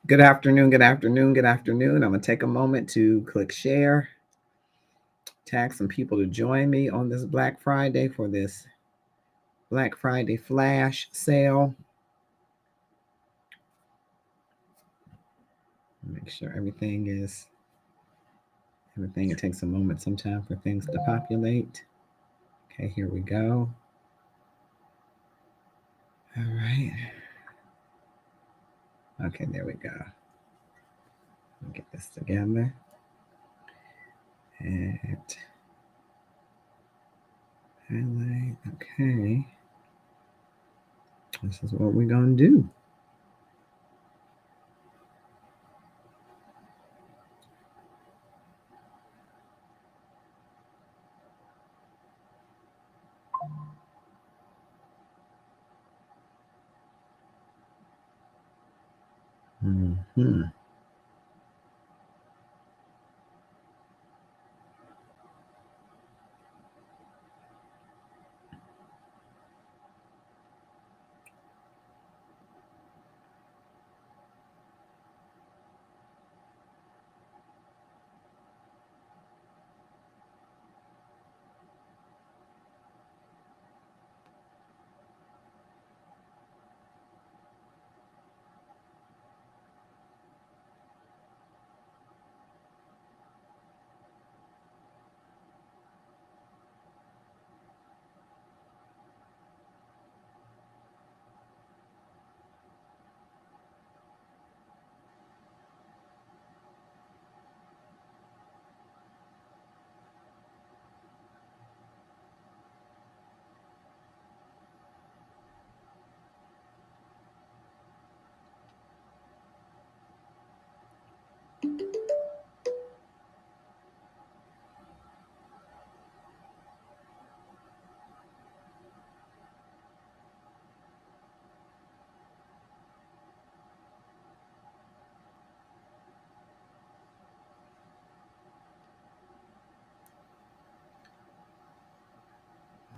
Good afternoon, good afternoon, good afternoon. I'm going to take a moment to click share, tag some people to join me on this Black Friday for this Black Friday flash sale. Make sure everything. It takes a moment sometimes for things to populate. Okay, here we go. All right. Okay, there we go. Let me get this together. And highlight. Okay. This is what we're going to do. Mm-hmm.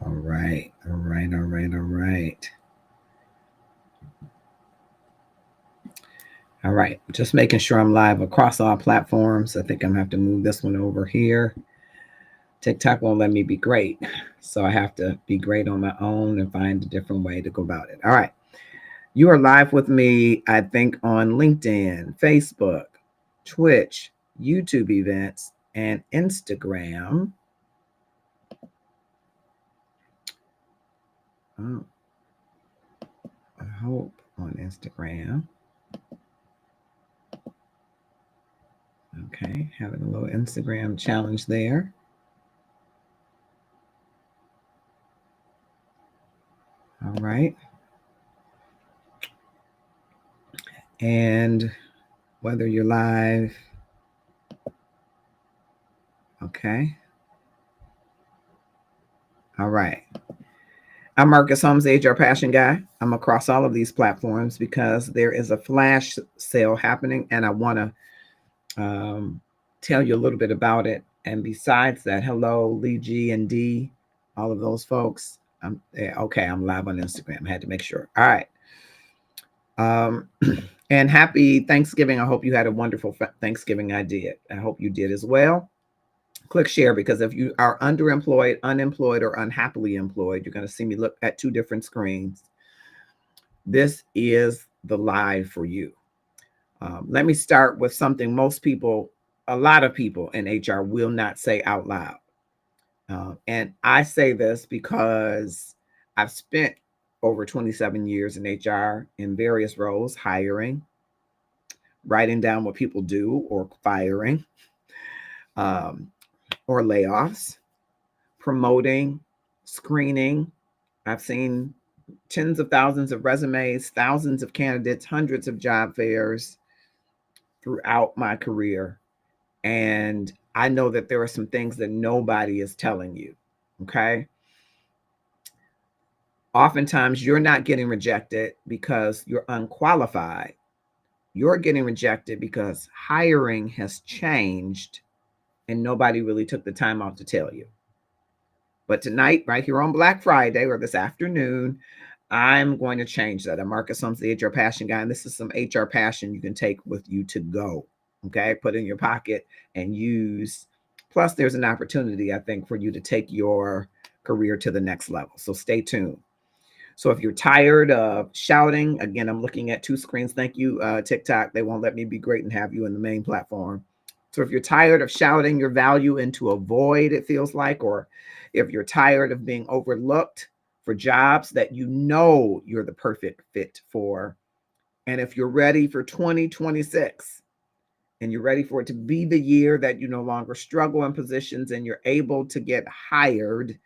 All right. All right. All right. All right. All right, just making sure I'm live across all platforms. I think I'm gonna have to move this one over here. TikTok won't let me be great, so I have to be great on my own and find a different way to go about it. All right, you are live with me, I think, on LinkedIn, Facebook, Twitch, YouTube events, and Instagram. Oh, I hope on Instagram. Okay, having a little Instagram challenge there. All right. And whether you're live, okay. All right. I'm Marcus Holmes, the HR Passion Guy. I'm across all of these platforms because there is a flash sale happening, and I want to tell you a little bit about it. And besides that, hello, Lee G and D, all of those folks. Okay, I'm live on Instagram. I had to make sure. All right. And happy Thanksgiving. I hope you had a wonderful Thanksgiving. I did. I hope you did as well. Click share, because if you are underemployed, unemployed, or unhappily employed, you're going to see me look at two different screens. This is the live for you. Let me start with something a lot of people in HR will not say out loud. And I say this because I've spent over 27 years in HR in various roles: hiring, writing down what people do, or firing, um, or layoffs, promoting, screening. I've seen tens of thousands of resumes, thousands of candidates, hundreds of job fairs throughout my career. And I know that there are some things that nobody is telling you. Okay. Oftentimes, you're not getting rejected because you're unqualified. You're getting rejected because hiring has changed and nobody really took the time off to tell you. But tonight, right here on Black Friday, or this afternoon, I'm going to change that. I'm Marcus Holmes, the HR Passion Guy, and this is some HR passion you can take with you to go. Okay, put in your pocket and use. Plus, there's an opportunity, I think, for you to take your career to the next level. So stay tuned. So if you're tired of shouting, again, I'm looking at two screens. Thank you, TikTok. They won't let me be great and have you in the main platform. So if you're tired of shouting your value into a void, it feels like, or if you're tired of being overlooked for jobs that you know you're the perfect fit for, and if you're ready for 2026 and you're ready for it to be the year that you no longer struggle in positions and you're able to get hired,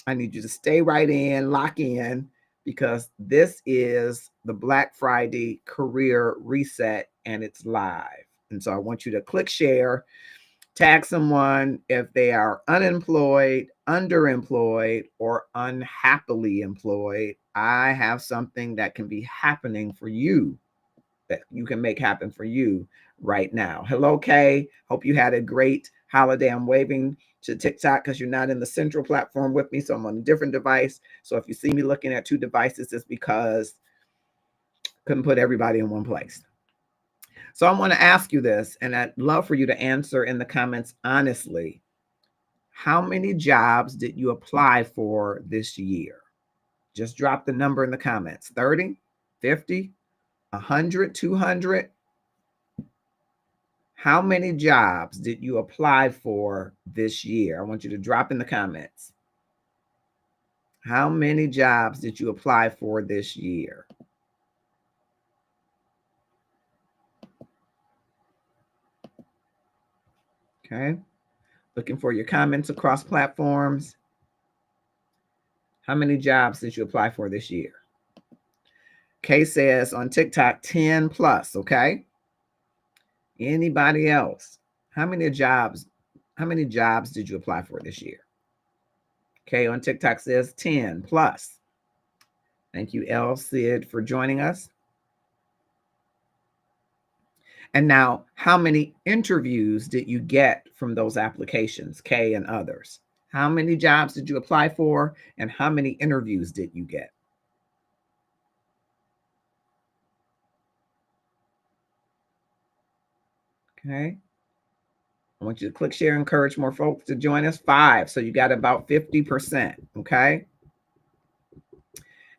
I need you to stay right in, lock in, because this is the Black Friday career reset and it's live. And so I want you to click share, tag someone if they are unemployed, underemployed, or unhappily employed. I have something that can be happening for you, that you can make happen for you right now. Hello, Kay. Hope you had a great holiday. I'm waving to TikTok because you're not in the central platform with me. So I'm on a different device. So if you see me looking at two devices, it's because I couldn't put everybody in one place. So I want to ask you this, and I'd love for you to answer in the comments honestly. How many jobs did you apply for this year? Just drop the number in the comments. 30, 50, 100, 200. How many jobs did you apply for this year? I want you to drop in the comments. How many jobs did you apply for this year? Okay. Looking for your comments across platforms. How many jobs did you apply for this year? Kay says on TikTok, 10 plus. Okay. Anybody else? How many jobs did you apply for this year? Okay, on TikTok says 10 plus. Thank you, El Sid, for joining us. And now, how many interviews did you get from those applications, Kay and others? How many jobs did you apply for, and how many interviews did you get? Okay. I want you to click share, encourage more folks to join us. 5. So you got about 50%. Okay.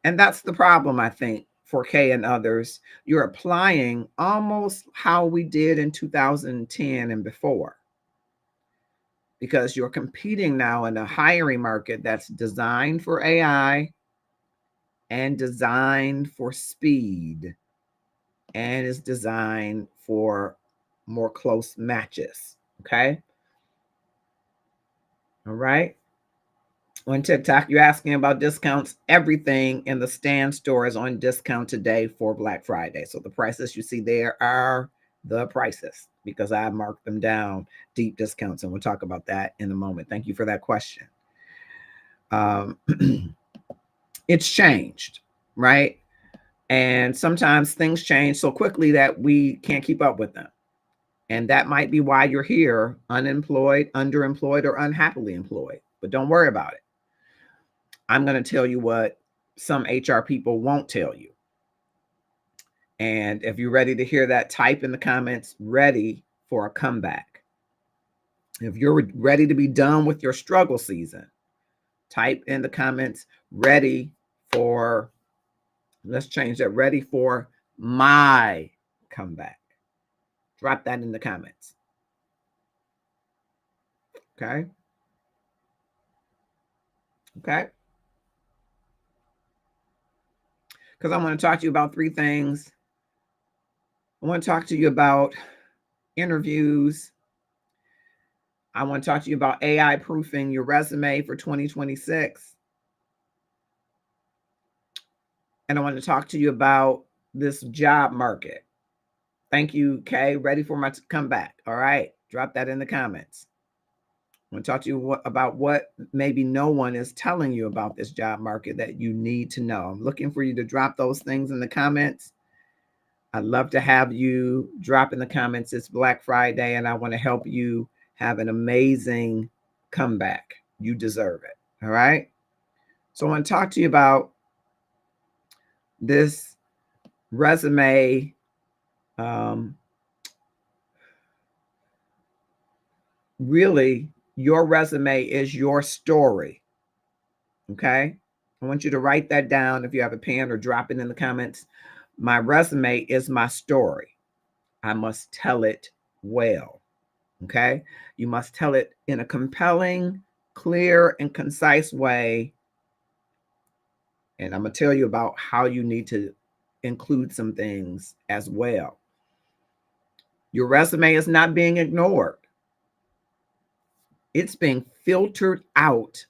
And that's the problem, I think, for Kay and others. You're applying almost how we did in 2010 and before, because you're competing now in a hiring market that's designed for AI and designed for speed and is designed for more close matches. Okay. All right. On TikTok, you're asking about discounts. Everything in the Stand store is on discount today for Black Friday. So the prices you see there are the prices because I marked them down, deep discounts. And we'll talk about that in a moment. Thank you for that question. It's changed, right? And sometimes things change so quickly that we can't keep up with them. And that might be why you're here, unemployed, underemployed, or unhappily employed. But don't worry about it. I'm going to tell you what some HR people won't tell you. And if you're ready to hear that, type in the comments, ready for a comeback. If you're ready to be done with your struggle season, type in the comments, ready for, let's change that, ready for my comeback. Drop that in the comments. Okay. Okay. Because I want to talk to you about 3 things. I want to talk to you about interviews. I want to talk to you about AI proofing your resume for 2026. And I want to talk to you about this job market. Thank you, Kay. Ready for my comeback. All right. Drop that in the comments. I want to talk to you about what maybe no one is telling you about this job market that you need to know. I'm looking for you to drop those things in the comments. I'd love to have you drop in the comments. It's Black Friday, and I want to help you have an amazing comeback. You deserve it. All right. So I want to talk to you about this resume really, your resume is your story. Okay. I want you to write that down if you have a pen, or drop it in the comments. My resume is my story. I must tell it well. Okay. You must tell it in a compelling, clear, and concise way. And I'm going to tell you about how you need to include some things as well. Your resume is not being ignored, it's being filtered out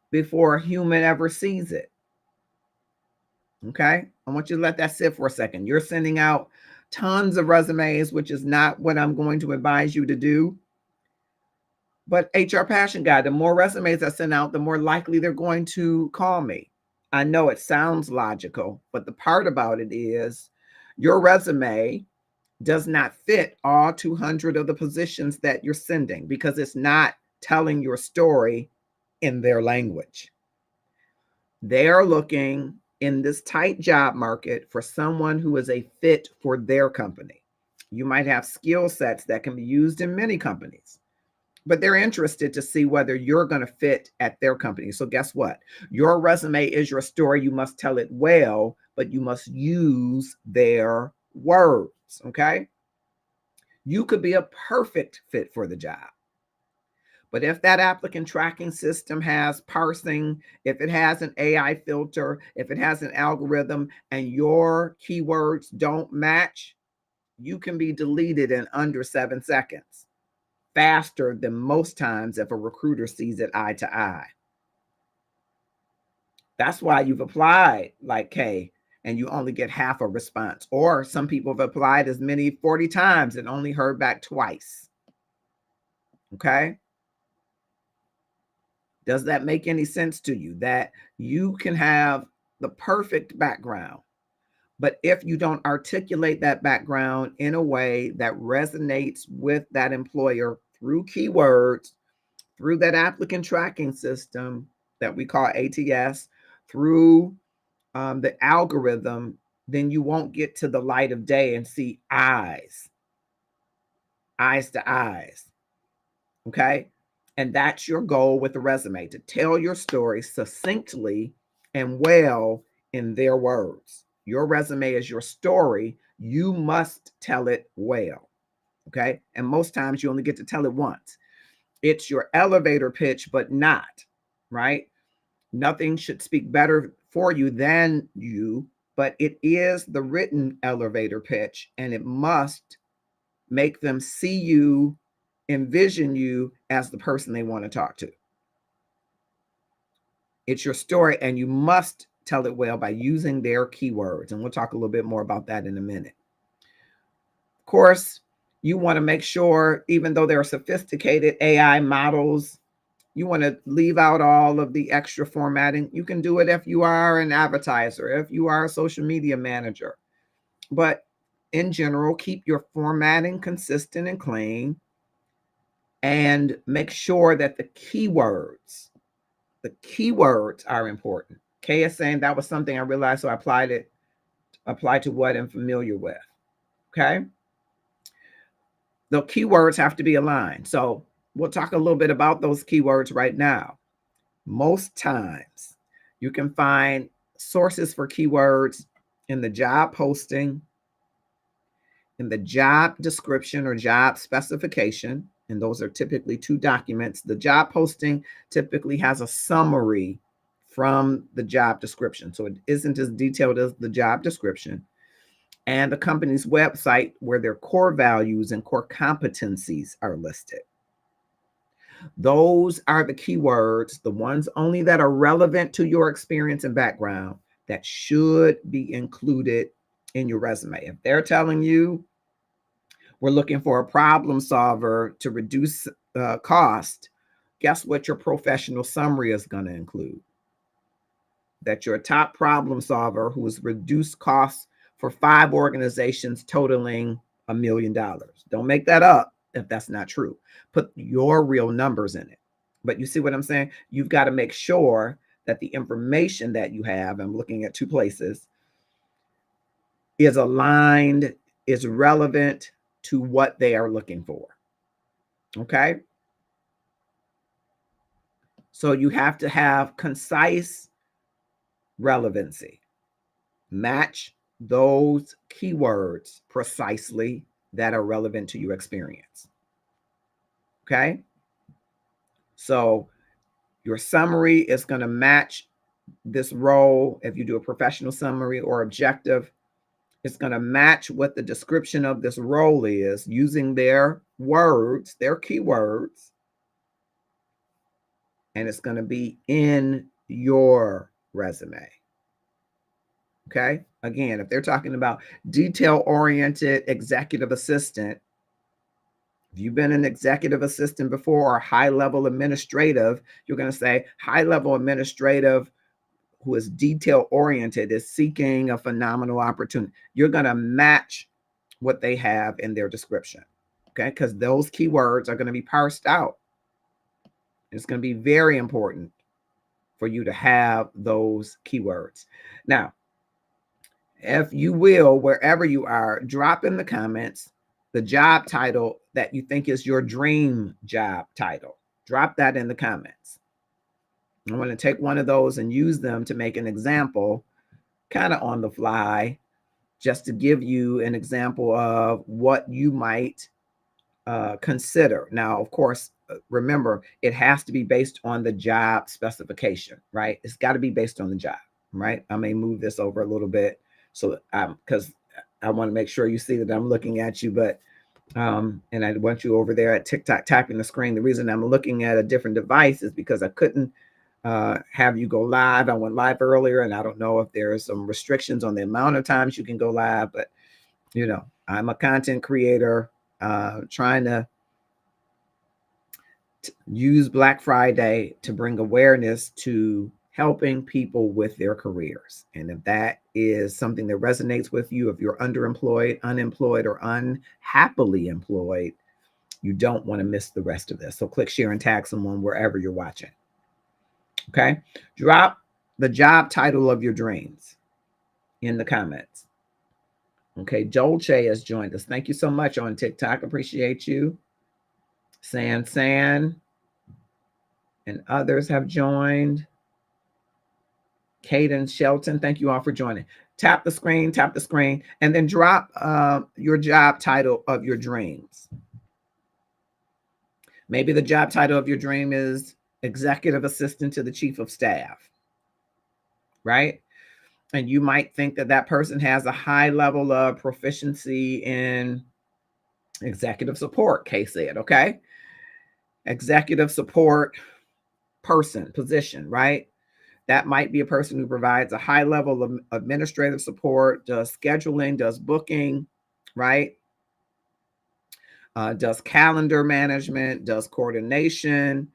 before a human ever sees it. Okay. I want you to let that sit for a second. You're sending out tons of resumes, which is not what I'm going to advise you to do. But HR Passion Guide, the more resumes I send out, the more likely they're going to call me. I know it sounds logical, but the part about it is your resume does not fit all 200 of the positions that you're sending, because it's not telling your story in their language. They are looking in this tight job market for someone who is a fit for their company. You might have skill sets that can be used in many companies, but they're interested to see whether you're going to fit at their company. So guess what? Your resume is your story. You must tell it well, but you must use their words. Okay. You could be a perfect fit for the job, but if that applicant tracking system has parsing, if it has an AI filter, if it has an algorithm, and your keywords don't match, you can be deleted in under 7 seconds, faster than most times if a recruiter sees it eye to eye. That's why you've applied like Kay and you only get half a response. Or some people have applied as many 40 times and only heard back twice. Okay. Does that make any sense to you? That you can have the perfect background, but if you don't articulate that background in a way that resonates with that employer through keywords, through that applicant tracking system that we call ATS, through the algorithm, then you won't get to the light of day and see eyes to eyes. Okay. And that's your goal with the resume, to tell your story succinctly and well in their words. Your resume is your story. You must tell it well. Okay. And most times you only get to tell it once. It's your elevator pitch, but not, right? Nothing should speak better for you than you, but it is the written elevator pitch, and it must make them see you, envision you as the person they want to talk to. It's your story, and you must tell it well by using their keywords. And we'll talk a little bit more about that in a minute. Of course, you want to make sure, even though there are sophisticated AI models, you want to leave out all of the extra formatting. You can do it if you are an advertiser, if you are a social media manager. But in general, keep your formatting consistent and clean, and make sure that the keywords are important. Kay is saying that was something I realized, so I applied to what I'm familiar with. Okay. The keywords have to be aligned. So we'll talk a little bit about those keywords right now. Most times you can find sources for keywords in the job posting, in the job description or job specification, and those are typically 2 documents. The job posting typically has a summary from the job description, so it isn't as detailed as the job description. And the company's website, where their core values and core competencies are listed. Those are the keywords, the ones only that are relevant to your experience and background, that should be included in your resume. If they're telling you we're looking for a problem solver to reduce cost, guess what your professional summary is going to include? That you're a top problem solver who has reduced costs for 5 organizations totaling $1 million. Don't make that up if that's not true. Put your real numbers in it. But you see what I'm saying? You've got to make sure that the information that you have, I'm looking at 2 places, is aligned, is relevant to what they are looking for. Okay. So you have to have concise relevancy. Match those keywords precisely that are relevant to your experience. Okay. So your summary is going to match this role. If you do a professional summary or objective, it's going to match what the description of this role is using their words, their keywords, and it's going to be in your resume. Okay. Again, if they're talking about detail-oriented executive assistant, if you've been an executive assistant before or high-level administrative, you're going to say high-level administrative who is detail-oriented is seeking a phenomenal opportunity. You're going to match what they have in their description. Okay. Because those keywords are going to be parsed out. It's going to be very important for you to have those keywords. Now, if you will, wherever you are, drop in the comments the job title that you think is your dream job title. Drop that in the comments. I'm going to take one of those and use them to make an example, kind of on the fly, just to give you an example of what you might consider. Now, of course, remember, it has to be based on the job specification, right? It's got to be based on the job, right? I may move this over a little bit so because I want to make sure you see that I'm looking at you, but and I want you over there at TikTok tapping the screen. The reason I'm looking at a different device is because I couldn't have you go live. I went live earlier, and I don't know if there are some restrictions on the amount of times you can go live, but you know, I'm a content creator trying to use Black Friday to bring awareness to helping people with their careers. And if that is something that resonates with you, if you're underemployed, unemployed, or unhappily employed, you don't want to miss the rest of this. So click share and tag someone wherever you're watching. Okay. Drop the job title of your dreams in the comments. Okay. Joel Che has joined us. Thank you so much on TikTok. Appreciate you. San and others have joined. Caden Shelton, thank you all for joining. Tap the screen, and then drop your job title of your dreams. Maybe the job title of your dream is executive assistant to the chief of staff, right? And you might think that that person has a high level of proficiency in executive support, Kay said, okay? Executive support person, position, right? That might be a person who provides a high level of administrative support, does scheduling, does booking, right? Does calendar management, does coordination.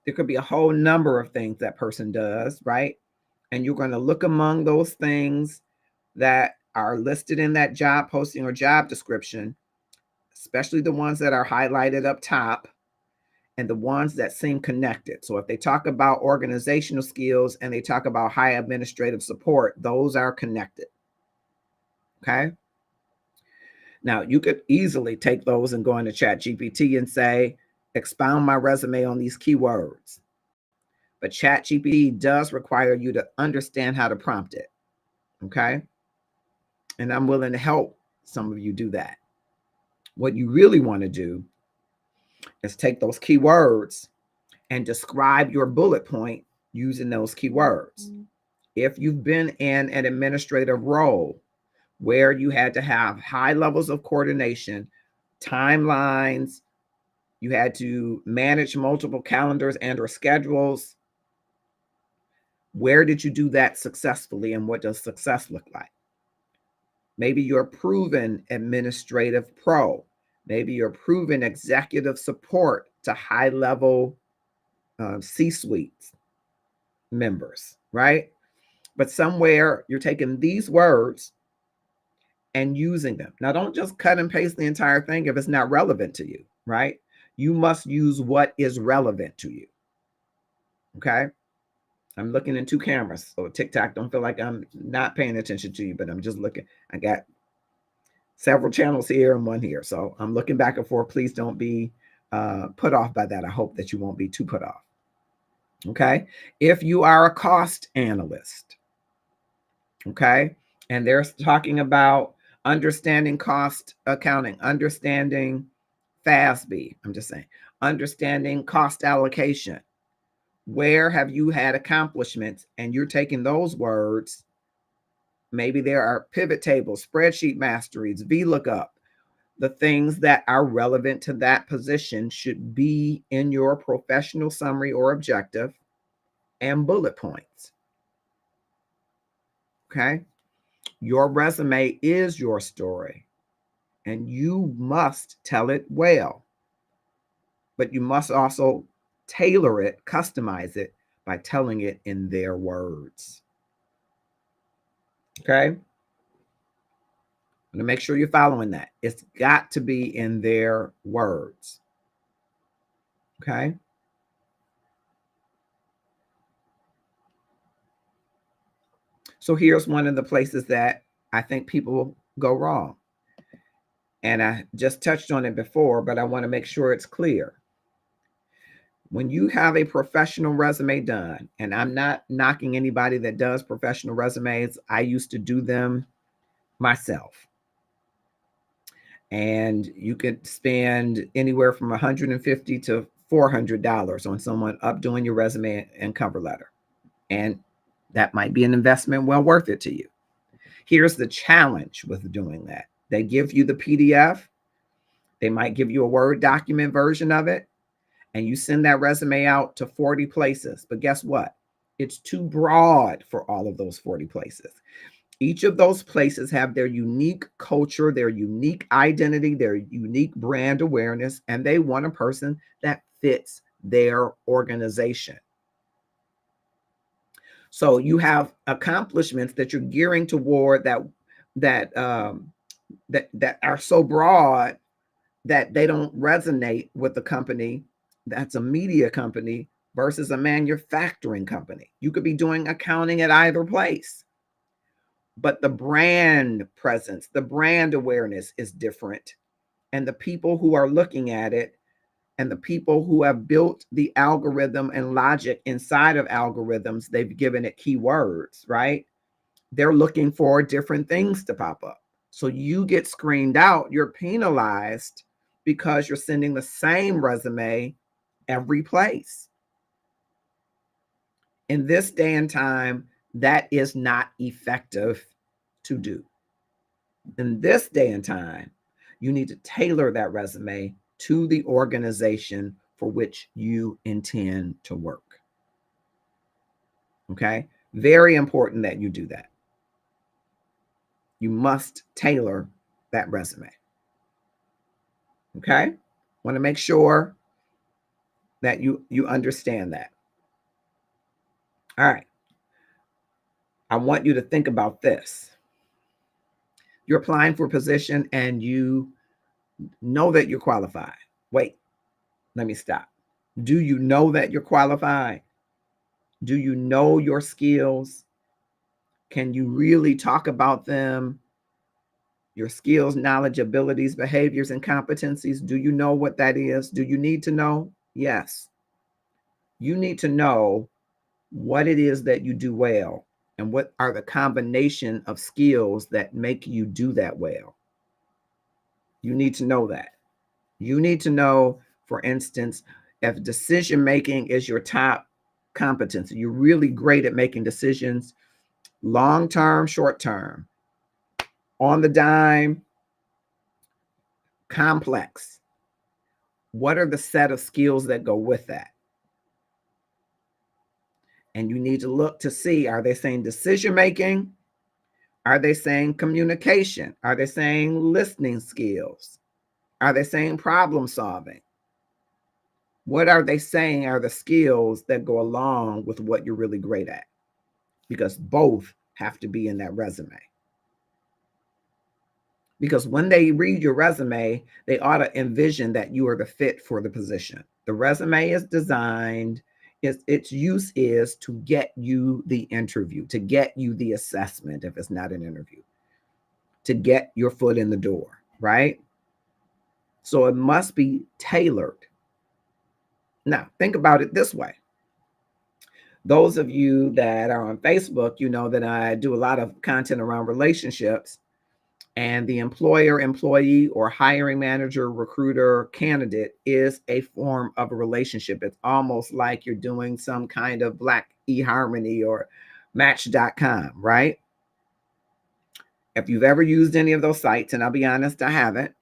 There could be a whole number of things that person does, right? And you're going to look among those things that are listed in that job posting or job description, especially the ones that are highlighted up top, and the ones that seem connected. So if they talk about organizational skills and they talk about high administrative support, those are connected. Okay. Now you could easily take those and go into ChatGPT and say, expound my resume on these keywords. But ChatGPT does require you to understand how to prompt it. Okay. And I'm willing to help some of you do that. What you really want to do is take those keywords and describe your bullet point using those keywords. If you've been in an administrative role where you had to have high levels of coordination, timelines, you had to manage multiple calendars and or schedules, where did you do that successfully and what does success look like? Maybe you're a proven administrative pro. Maybe you're proven executive support to high level C-suites members, right? But somewhere you're taking these words and using them. Now, don't just cut and paste the entire thing if it's not relevant to you, right? You must use what is relevant to you. Okay. I'm looking in two cameras. So TikTok, don't feel like I'm not paying attention to you, but I'm just looking. I got several channels here and one here. So I'm looking back and forth. Please don't be put off by that. I hope that you won't be too put off. Okay. If you are a cost analyst, okay, and they're talking about understanding cost accounting, understanding FASB, I'm just saying, understanding cost allocation. Where have you had accomplishments? And you're taking those words. Maybe there are pivot tables, spreadsheet masteries, VLOOKUP. The things that are relevant to that position should be in your professional summary or objective and bullet points. Okay. Your resume is your story, and you must tell it well. But you must also tailor it, customize it by telling it in their words. Okay. I'm going to make sure you're following that. It's got to be in their words. Okay. So here's one of the places that I think people go wrong. And I just touched on it before, but I want to make sure it's clear. When you have a professional resume done, and I'm not knocking anybody that does professional resumes, I used to do them myself. And you could spend anywhere from $150 to $400 on someone updoing your resume and cover letter. And that might be an investment well worth it to you. Here's the challenge with doing that. They give you the PDF. They might give you a Word document version of it, and you send that resume out to 40 places. But guess what? It's too broad for all of those 40 places. Each of those places have their unique culture, their unique identity, their unique brand awareness, and they want a person that fits their organization. So you have accomplishments that you're gearing toward that are so broad that they don't resonate with the company that's a media company versus a manufacturing company. You could be doing accounting at either place, but the brand presence, the brand awareness is different. And the people who are looking at it and the people who have built the algorithm and logic inside of algorithms, they've given it keywords, right? They're looking for different things to pop up. So you get screened out, you're penalized because you're sending the same resume every place. In this day and time, that is not effective to do. In this day and time, you need to tailor that resume to the organization for which you intend to work. Okay? Very important that you do that. You must tailor that resume. Okay? Want to make sure that you understand that. All right. I want you to think about this. You're applying for a position and you know that you're qualified. Wait, let me stop. Do you know that you're qualified? Do you know your skills? Can you really talk about them? Your skills, knowledge, abilities, behaviors, and competencies. Do you know what that is? Do you need to know? Yes. You need to know what it is that you do well and what are the combination of skills that make you do that well. You need to know that. You need to know, for instance, if decision making is your top competence, you're really great at making decisions long term, short term, on the dime, complex. What are the set of skills that go with that? And you need to look to see, are they saying decision making? Are they saying communication? Are they saying listening skills? Are they saying problem solving? What are they saying are the skills that go along with what you're really great at? Because both have to be in that resume. Because when they read your resume, they ought to envision that you are the fit for the position. The resume is designed, its use is to get you the interview, to get you the assessment if it's not an interview. to get your foot in the door, right? So it must be tailored. Now, think about it this way. Those of you that are on Facebook, you know that I do a lot of content around relationships, and the employer, employee, or hiring manager, recruiter, candidate is a form of a relationship. It's almost like you're doing some kind of Black eHarmony or Match.com, right? If you've ever used any of those sites, and I'll be honest, I haven't,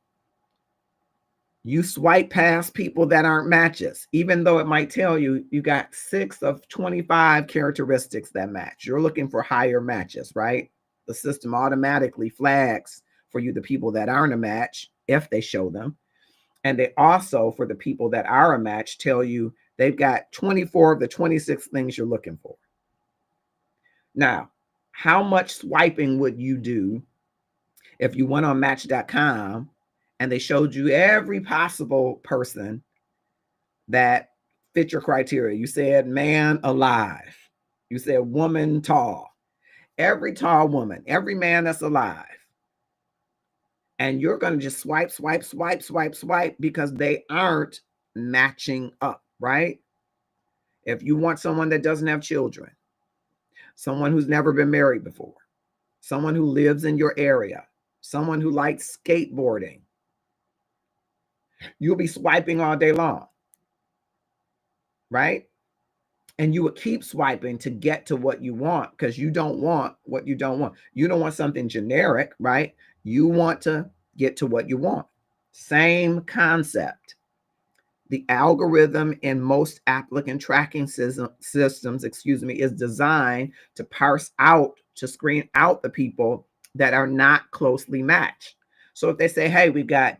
you swipe past people that aren't matches, even though it might tell you you got 6 of 25 characteristics that match. You're looking for higher matches, right? The system automatically flags for you the people that aren't a match if they show them. And they also, for the people that are a match, tell you they've got 24 of the 26 things you're looking for. Now, how much swiping would you do if you went on Match.com and they showed you every possible person that fit your criteria? You said man alive. You said woman tall. Every tall woman, every man that's alive. And you're going to just swipe, swipe, swipe, swipe, swipe because they aren't matching up, right? If you want someone that doesn't have children, someone who's never been married before, someone who lives in your area, someone who likes skateboarding, you'll be swiping all day long, right? And you would keep swiping to get to what you want because you don't want what you don't want. You don't want something generic, right? You want to get to what you want. Same concept. The algorithm in most applicant tracking systems, is designed to parse out, to screen out the people that are not closely matched. So if they say, hey, we've got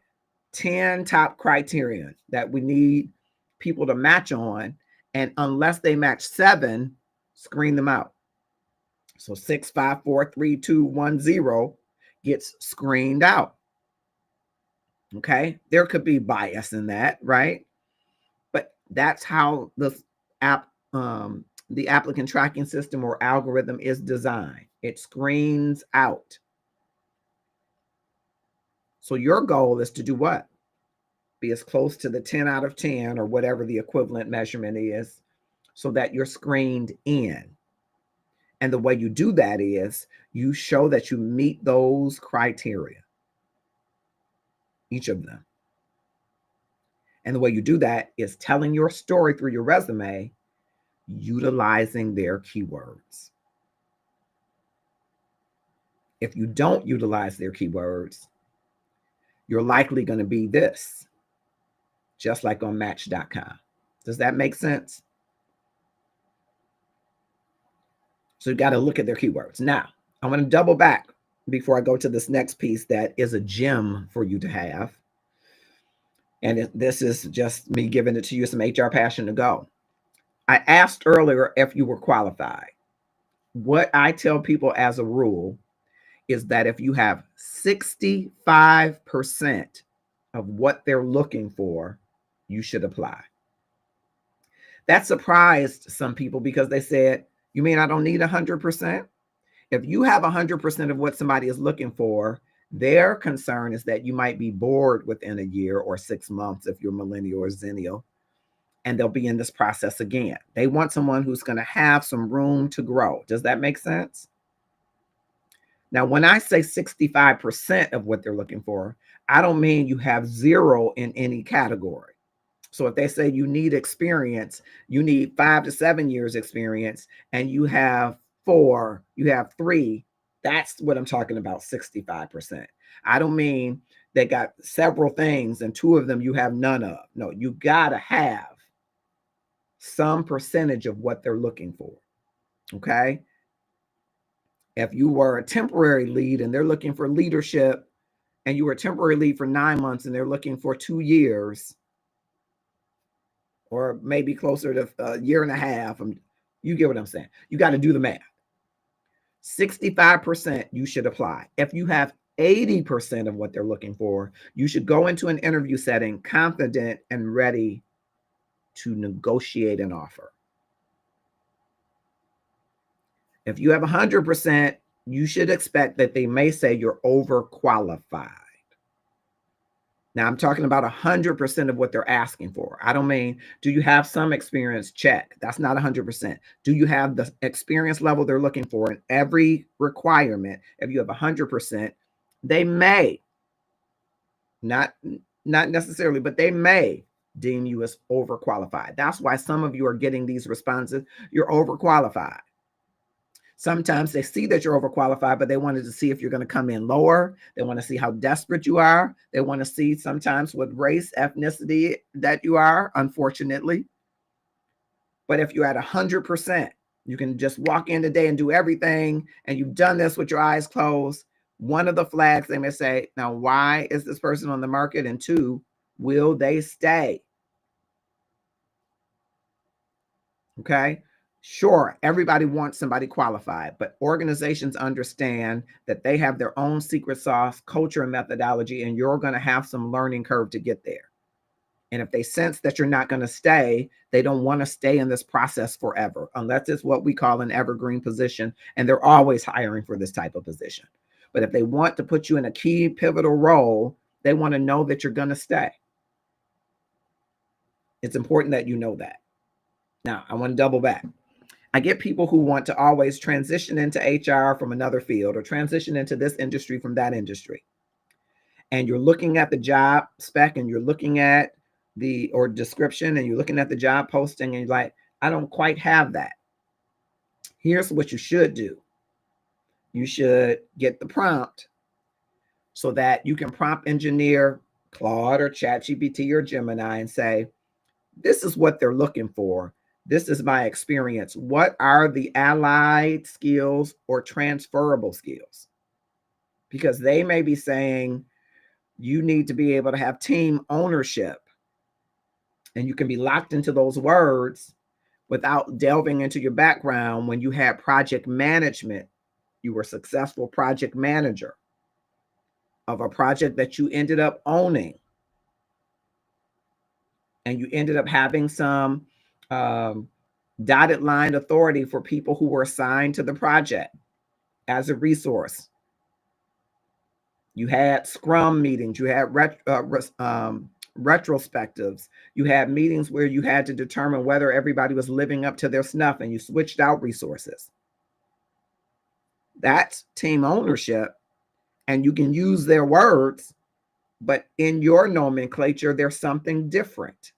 10 top criterion that we need people to match on, and unless they match 7, screen them out. So 6, 5, 4, 3, 2, 1, 0 gets screened out. Okay, there could be bias in that, right? But that's how the applicant tracking system or algorithm is designed. It screens out. So your goal is to do what? Be as close to the 10 out of 10 or whatever the equivalent measurement is, so that you're screened in. And the way you do that is you show that you meet those criteria, each of them. And the way you do that is telling your story through your resume, utilizing their keywords. If you don't utilize their keywords, you're likely going to be this, just like on Match.com. Does that make sense? So you got to look at their keywords. Now, I'm going to double back before I go to this next piece that is a gem for you to have. And this is just me giving it to you, some HR passion to go. I asked earlier if you were qualified. What I tell people as a rule is that if you have 65% of what they're looking for, you should apply. That surprised some people because they said, you mean I don't need 100%? If you have 100% of what somebody is looking for, their concern is that you might be bored within a year or 6 months if you're millennial or zennial, and they'll be in this process again. They want someone who's going to have some room to grow. Does that make sense? Now, when I say 65% of what they're looking for, I don't mean you have 0 in any category. So if they say you need experience, you need 5 to 7 years experience, and you have 4, you have 3, that's what I'm talking about, 65%. I don't mean they got several things and 2 of them you have none of. No, you got to have some percentage of what they're looking for, okay? If you were a temporary lead and they're looking for leadership, and you were a temporary lead for 9 months and they're looking for 2 years, or maybe closer to a year and a half, you get what I'm saying. You got to do the math. 65% you should apply. If you have 80% of what they're looking for, you should go into an interview setting confident and ready to negotiate an offer. If you have 100%, you should expect that they may say you're overqualified. Now, I'm talking about 100% of what they're asking for. I don't mean, do you have some experience? Check. That's not 100%. Do you have the experience level they're looking for in every requirement? If you have 100%, they may, not necessarily, but they may deem you as overqualified. That's why some of you are getting these responses. You're overqualified. Sometimes they see that you're overqualified, but they wanted to see if you're going to come in lower. They want to see how desperate you are. They want to see sometimes what race, ethnicity that you are, unfortunately. But if you're at 100%, you can just walk in today and do everything, and you've done this with your eyes closed. One of the flags they may say, now, why is this person on the market? And two, will they stay? Okay. Sure, everybody wants somebody qualified, but organizations understand that they have their own secret sauce, culture, and methodology, and you're going to have some learning curve to get there. And if they sense that you're not going to stay, they don't want to stay in this process forever, unless it's what we call an evergreen position, and they're always hiring for this type of position. But if they want to put you in a key pivotal role, they want to know that you're going to stay. It's important that you know that. Now, I want to double back. I get people who want to always transition into HR from another field or transition into this industry from that industry. And you're looking at the job spec and you're looking at the or description and you're looking at the job posting and you're like, I don't quite have that. Here's what you should do. You should get the prompt so that you can prompt engineer Claude or ChatGPT or Gemini and say, this is what they're looking for. This is my experience. What are the allied skills or transferable skills? Because they may be saying you need to be able to have team ownership. And you can be locked into those words without delving into your background. When you had project management, you were a successful project manager of a project that you ended up owning. And you ended up having some dotted line authority for people who were assigned to the project as a resource. You had scrum meetings, you had retrospectives, you had meetings where you had to determine whether everybody was living up to their snuff, and you switched out resources. That's team ownership, and you can use their words, but in your nomenclature, there's something different.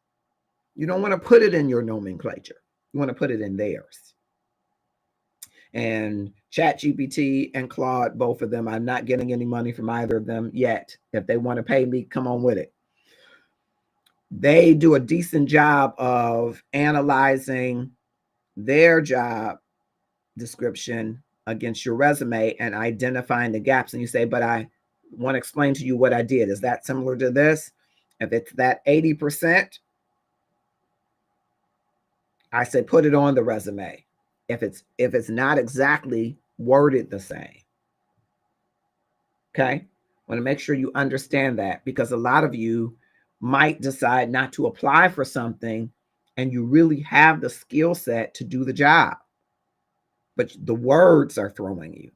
You don't want to put it in your nomenclature. You want to put it in theirs. And ChatGPT and Claude, both of them, I'm not getting any money from either of them yet. If they want to pay me, come on with it. They do a decent job of analyzing their job description against your resume and identifying the gaps. And you say, but I want to explain to you what I did. Is that similar to this? If it's that 80%, I say put it on the resume. If it's not exactly worded the same. Okay? I want to make sure you understand that, because a lot of you might decide not to apply for something and you really have the skill set to do the job, but the words are throwing you.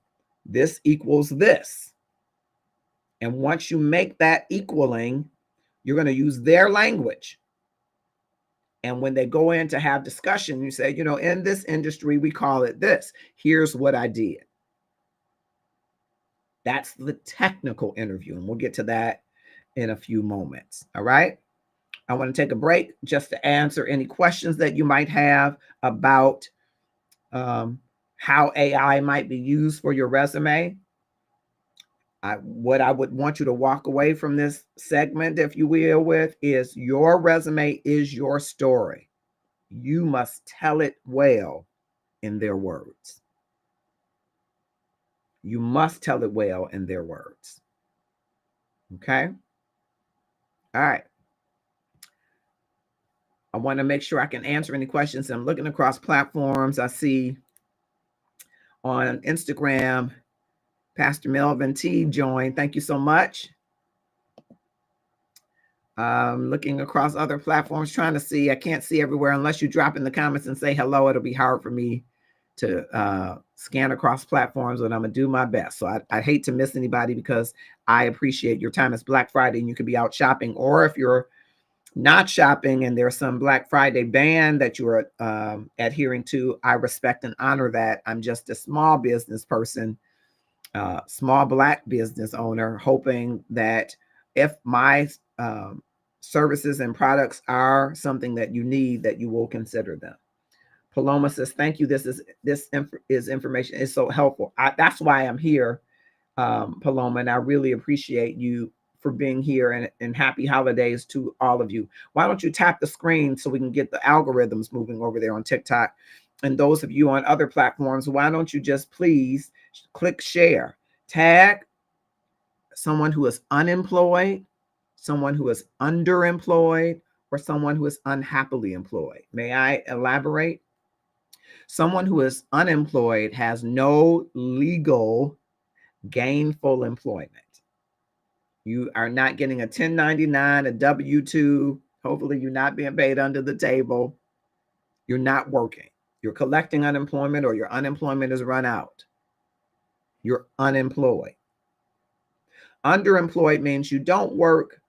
This equals this. And once you make that equaling, you're going to use their language. And when they go in to have discussion, you say, in this industry, we call it this. Here's what I did. That's the technical interview. And we'll get to that in a few moments. All right. I want to take a break just to answer any questions that you might have about how AI might be used for your resume. What I would want you to walk away from this segment, if you will, with is your resume is your story. You must tell it well in their words. You must tell it well in their words. Okay? All right. I want to make sure I can answer any questions. I'm looking across platforms. I see on Instagram, Pastor Melvin T joined. Thank you so much. Looking across other platforms, trying to see. I can't see everywhere unless you drop in the comments and say hello. It'll be hard for me scan across platforms, but I'm going to do my best. So I hate to miss anybody because I appreciate your time. It's Black Friday and you could be out shopping, or if you're not shopping and there's some Black Friday ban that you're adhering to, I respect and honor that. I'm just a small business person, small Black business owner, hoping that if my services and products are something that you need, that you will consider them. Paloma says, thank you. This is information. It's so helpful. That's why I'm here, Paloma, and I really appreciate you for being here, and happy holidays to all of you. Why don't you tap the screen so we can get the algorithms moving over there on TikTok? And those of you on other platforms, why don't you just please click share, tag someone who is unemployed, someone who is underemployed, or someone who is unhappily employed. May I elaborate? Someone who is unemployed has no legal gainful employment. You are not getting a 1099, a W-2. Hopefully you're not being paid under the table. You're not working. You're collecting unemployment, or your unemployment is run out. You're unemployed. Underemployed means you don't work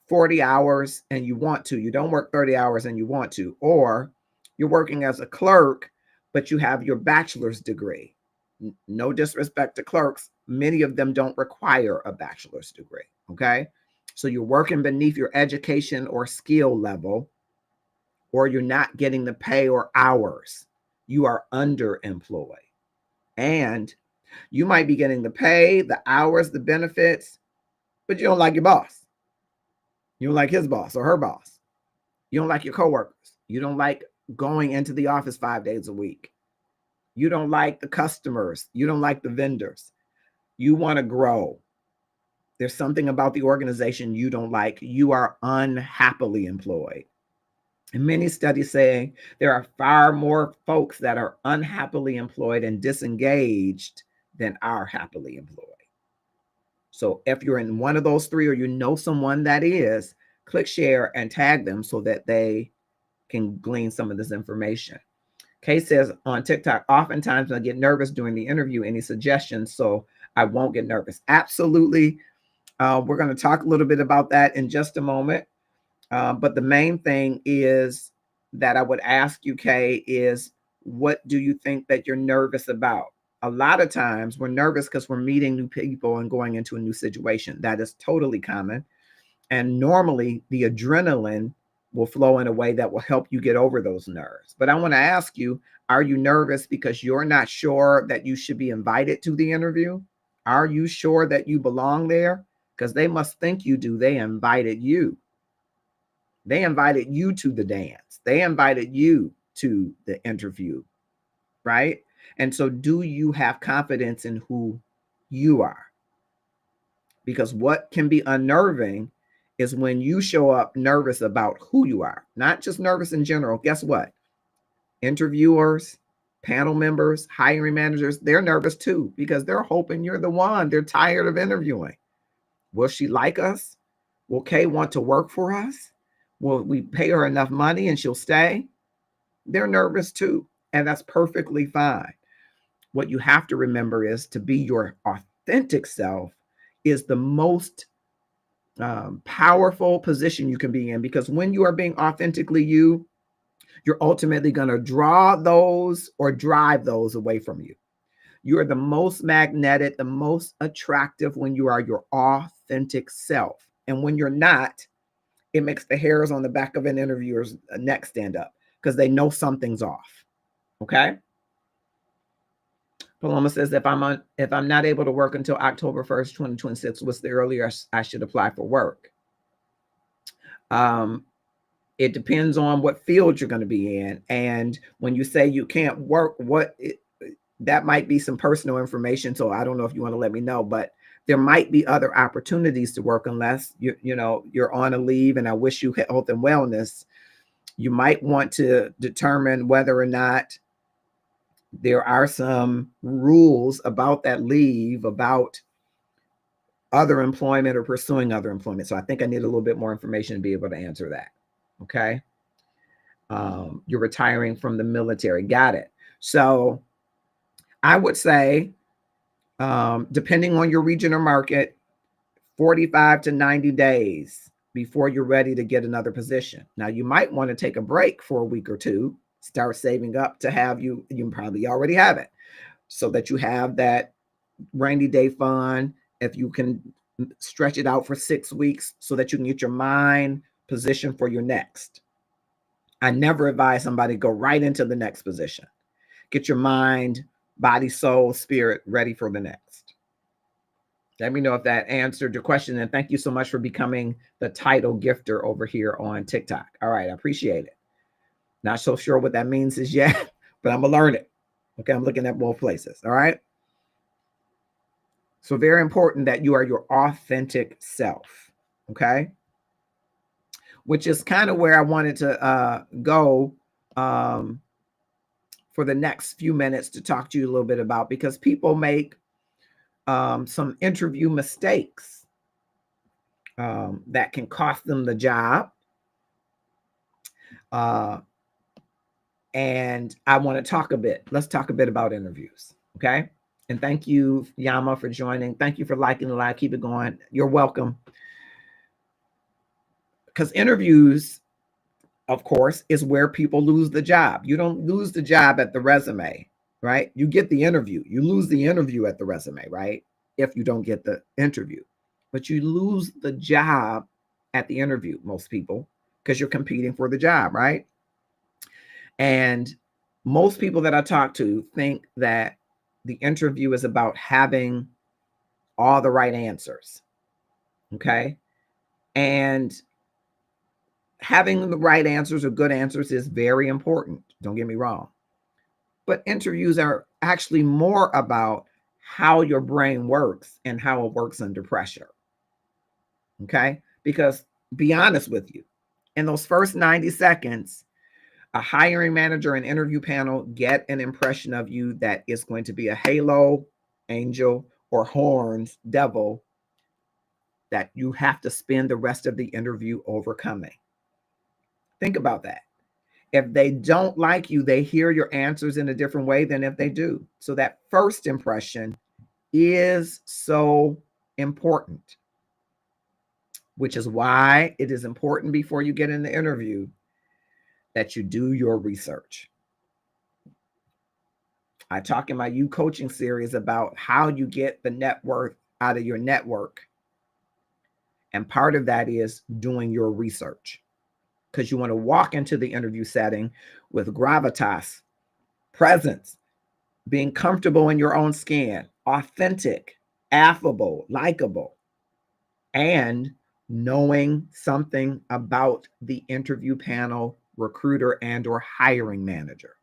40 hours and you want to. You don't work 30 hours and you want to. Or you're working as a clerk, but you have your bachelor's degree. No disrespect to clerks. Many of them don't require a bachelor's degree. Okay. So you're working beneath your education or skill level, or you're not getting the pay or hours. You are underemployed. And you might be getting the pay, the hours, the benefits, but you don't like your boss. You don't like his boss or her boss. You don't like your coworkers. You don't like going into the office 5 days a week. You don't like the customers. You don't like the vendors. You want to grow. There's something about the organization you don't like. You are unhappily employed. And many studies say there are far more folks that are unhappily employed and disengaged than are happily employed. So if you're in one of those three, or you know someone that is, click share and tag them so that they can glean some of this information. Kay says on TikTok, oftentimes I get nervous during the interview. Any suggestions so I won't get nervous? Absolutely. We're going to talk a little bit about that in just a moment. But the main thing is that I would ask you, Kay, is what do you think that you're nervous about? A lot of times we're nervous because we're meeting new people and going into a new situation. That is totally common. And normally the adrenaline will flow in a way that will help you get over those nerves. But I want to ask you, are you nervous because you're not sure that you should be invited to the interview? Are you sure that you belong there? Because they must think you do. They invited you. They invited you to the dance. They invited you to the interview, right? And so do you have confidence in who you are? Because what can be unnerving is when you show up nervous about who you are, not just nervous in general. Guess what? Interviewers, panel members, hiring managers, they're nervous too because they're hoping you're the one. They're tired of interviewing. Will she like us? Will Kay want to work for us? Will we pay her enough money and she'll stay? They're nervous too. And that's perfectly fine. What you have to remember is to be your authentic self is the most powerful position you can be in, because when you are being authentically you, you're ultimately going to draw those or drive those away from you. You are the most magnetic, the most attractive when you are your authentic self. And when you're not, it makes the hairs on the back of an interviewer's neck stand up because they know something's off. Okay. Paloma says, if I'm not able to work until October 1st, 2026, what's the earliest I should apply for work? It depends on what field you're going to be in. And when you say you can't work, that might be some personal information. So I don't know if you want to let me know, but there might be other opportunities to work unless you're on a leave, and I wish you health and wellness. You might want to determine whether or not there are some rules about that leave, about other employment or pursuing other employment. So I think I need a little bit more information to be able to answer that. Okay. You're retiring from the military. Got it. So I would say, depending on your region or market, 45 to 90 days before you're ready to get another position. Now, you might want to take a break for a week or two, start saving up to have you probably already have it, so that you have that rainy day fund. If you can stretch it out for 6 weeks so that you can get your mind positioned for your next. I never advise somebody go right into the next position. Get your mind, body, soul, spirit ready for the next. Let me know if that answered your question. And thank you so much for becoming the title gifter over here on TikTok. All right, I appreciate it. Not so sure what that means is yet, but I'm gonna learn it. Okay, I'm looking at both places. All right. So very important that you are your authentic self. Okay. Which is kind of where I wanted to go for the next few minutes to talk to you a little bit about, because people make some interview mistakes that can cost them the job. And I want to talk a bit. Let's talk a bit about interviews. Okay. And thank you, Yama, for joining. Thank you for liking the live. Keep it going. You're welcome. Because interviews, of course, is where people lose the job. You don't lose the job at the resume, right? You get the interview. You lose the interview at the resume, right? If you don't get the interview. But you lose the job at the interview, most people, because you're competing for the job, right? And most people that I talk to think that the interview is about having all the right answers, okay? And having the right answers or good answers is very important. Don't get me wrong. But interviews are actually more about how your brain works and how it works under pressure. Okay? Because be honest with you, in those first 90 seconds, a hiring manager and interview panel get an impression of you that is going to be a halo, angel, or horns, devil, that you have to spend the rest of the interview overcoming. Think about that. If they don't like you, they hear your answers in a different way than if they do. So that first impression is so important, which is why it is important before you get in the interview that you do your research. I talk in my You Coaching series about how you get the net worth out of your network. And part of that is doing your research, because you want to walk into the interview setting with gravitas, presence, being comfortable in your own skin, authentic, affable, likable, and knowing something about the interview panel, recruiter, and or hiring manager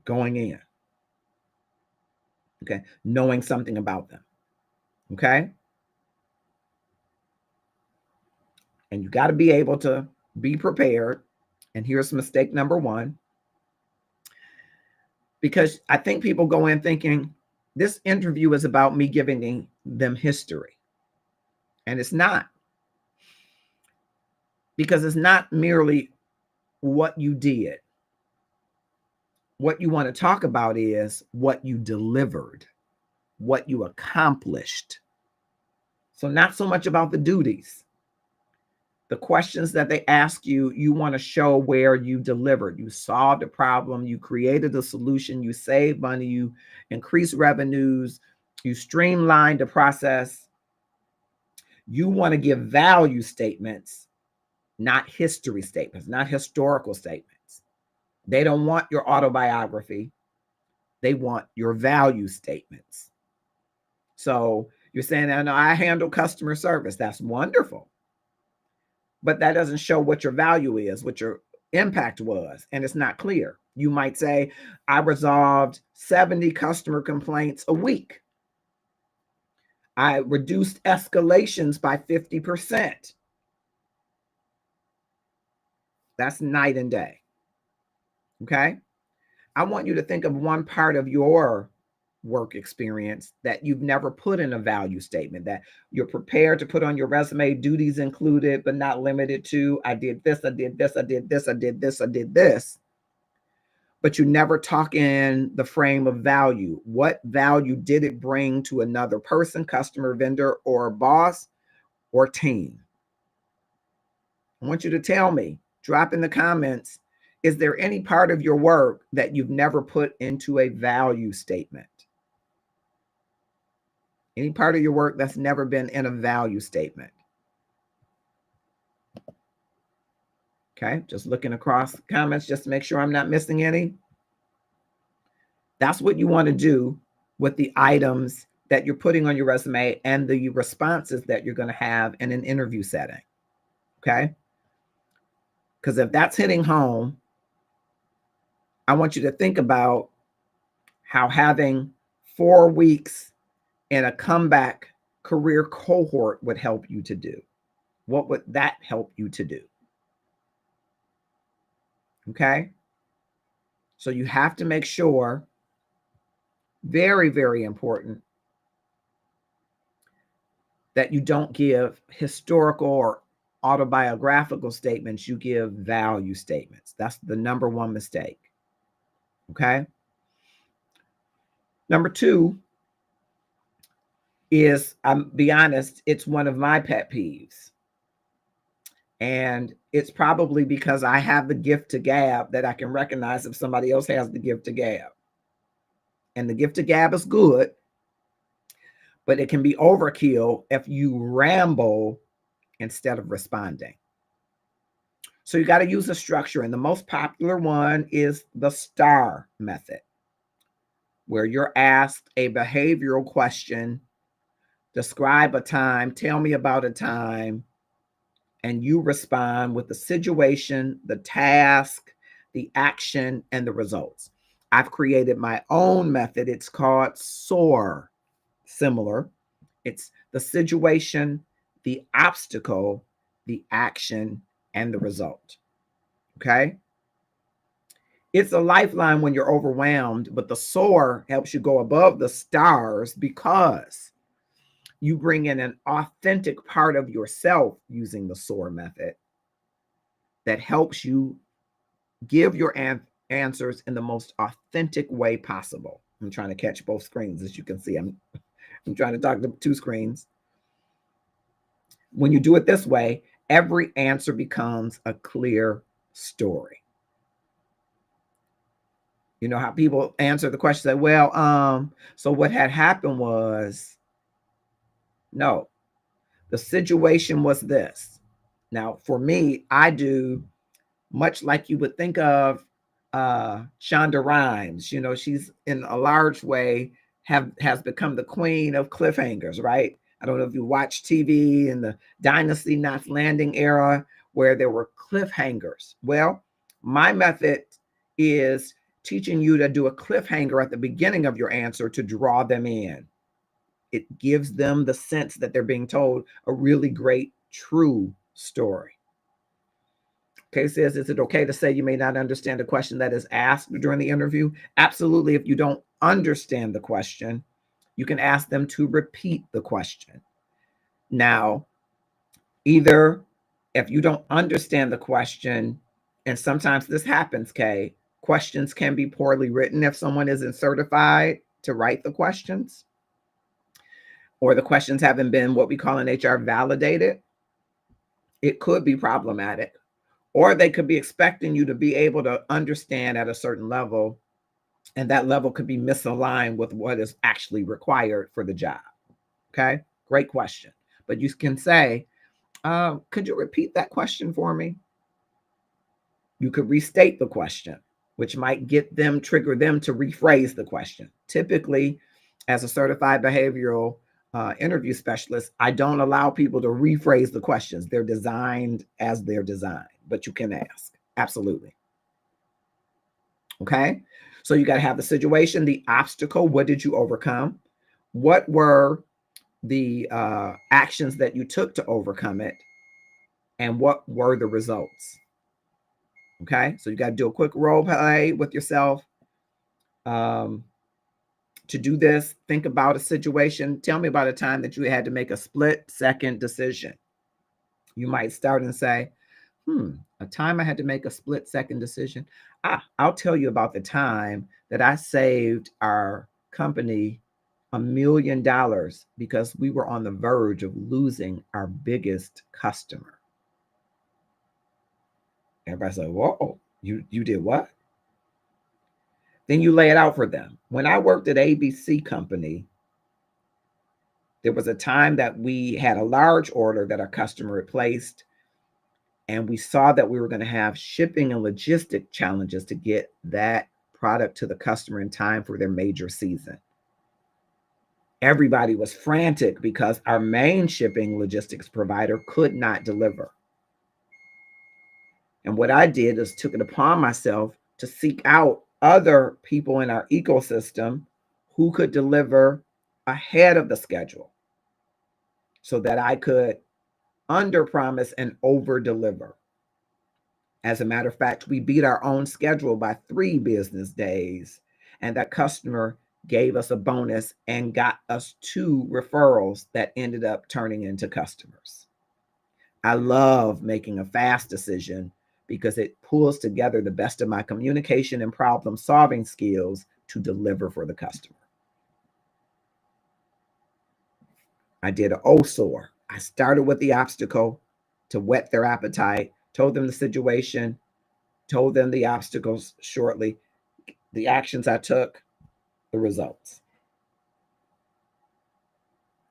going in. Okay, knowing something about them. Okay. And you got to be able to be prepared. And here's mistake number one. Because I think people go in thinking this interview is about me giving them history. And it's not. Because it's not merely what you did. What you want to talk about is what you delivered, what you accomplished. So not so much about the duties. The questions that they ask you, you want to show where you delivered. You solved a problem, you created a solution, you saved money, you increased revenues, you streamlined the process. You want to give value statements, not history statements, not historical statements. They don't want your autobiography. They want your value statements. So you're saying, I handle customer service. That's wonderful. But that doesn't show what your value is, what your impact was, and it's not clear. You might say, I resolved 70 customer complaints a week. I reduced escalations by 50%. That's night and day. Okay? I want you to think of one part of your work experience that you've never put in a value statement, that you're prepared to put on your resume, duties included, but not limited to, I did this, I did this, I did this, I did this, I did this. but you never talk in the frame of value. What value did it bring to another person, customer, vendor, or boss or team? I want you to tell me, drop in the comments, is there any part of your work that you've never put into a value statement? Any part of your work that's never been in a value statement? Okay, just looking across comments just to make sure I'm not missing any. That's what you want to do with the items that you're putting on your resume and the responses that you're going to have in an interview setting. Okay, because if that's hitting home, I want you to think about how having 4 weeks in a comeback career cohort would help you to do. What would that help you to do? Okay. So you have to make sure, very, very important, that you don't give historical or autobiographical statements. You give value statements. That's the number one mistake. Okay. Number 2 is, I'm be honest, it's one of my pet peeves. And it's probably because I have the gift to gab that I can recognize if somebody else has the gift to gab. And the gift to gab is good, but it can be overkill if you ramble instead of responding. So you got to use a structure. And the most popular one is the STAR method, where you're asked a behavioral question, describe a time, tell me about a time, and you respond with the situation, the task, the action, and the results. I've created my own method. It's called SOAR, similar. It's the situation, the obstacle, the action, and the result. Okay? It's a lifeline when you're overwhelmed, but the SOAR helps you go above the stars because you bring in an authentic part of yourself using the SOAR method that helps you give your answers in the most authentic way possible. I'm trying to catch both screens. As you can see, I'm trying to talk to 2 screens. When you do it this way, every answer becomes a clear story. You know how people answer the question, say, well, so what had happened was, no, the situation was this. Now, for me, I do much like you would think of Shonda Rhimes. You know, she's in a large way has become the queen of cliffhangers, right? I don't know if you watch TV in the Dynasty Knots Landing era where there were cliffhangers. Well, my method is teaching you to do a cliffhanger at the beginning of your answer to draw them in. It gives them the sense that they're being told a really great, true story. Okay, says, is it okay to say you may not understand a question that is asked during the interview? Absolutely. If you don't understand the question, you can ask them to repeat the question. Now, either if you don't understand the question, and sometimes this happens, Kay, questions can be poorly written if someone isn't certified to write the questions, or the questions haven't been what we call in HR validated. It could be problematic. Or they could be expecting you to be able to understand at a certain level, and that level could be misaligned with what is actually required for the job. Okay, great question. But you can say, could you repeat that question for me? You could restate the question, which might trigger them to rephrase the question. Typically, as a certified behavioral interview specialist, I don't allow people to rephrase the questions. They're designed as they're designed, but you can ask. Absolutely. Okay. So you got to have the situation, the obstacle. What did you overcome? What were the actions that you took to overcome it? And what were the results? Okay. So you got to do a quick role play with yourself. To do this, think about a situation. Tell me about a time that you had to make a split-second decision. You might start and say, A time I had to make a split-second decision. I'll tell you about the time that I saved our company $1 million because we were on the verge of losing our biggest customer. Everybody said, whoa, you did what? Then you lay it out for them. When I worked at ABC Company, there was a time that we had a large order that our customer had placed, and we saw that we were going to have shipping and logistic challenges to get that product to the customer in time for their major season. Everybody was frantic because our main shipping logistics provider could not deliver. And what I did is took it upon myself to seek out other people in our ecosystem who could deliver ahead of the schedule so that I could under promise and over deliver. As a matter of fact, we beat our own schedule by 3 business days, and that customer gave us a bonus and got us 2 referrals that ended up turning into customers. I love making a fast decision because it pulls together the best of my communication and problem solving skills to deliver for the customer. I did an OSOR. I started with the obstacle to whet their appetite, told them the situation, told them the obstacles shortly, the actions I took, the results.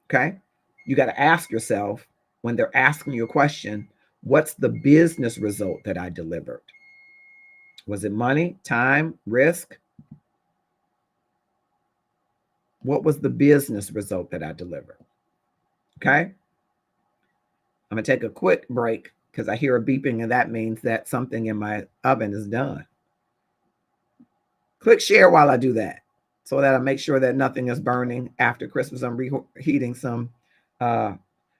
Okay? You got to ask yourself when they're asking you a question, what's the business result that I delivered? Was it money, time, risk? What was the business result that I delivered? Okay? I'm going to take a quick break because I hear a beeping, and that means that something in my oven is done. Click share while I do that so that I make sure that nothing is burning. After Christmas, I'm reheating some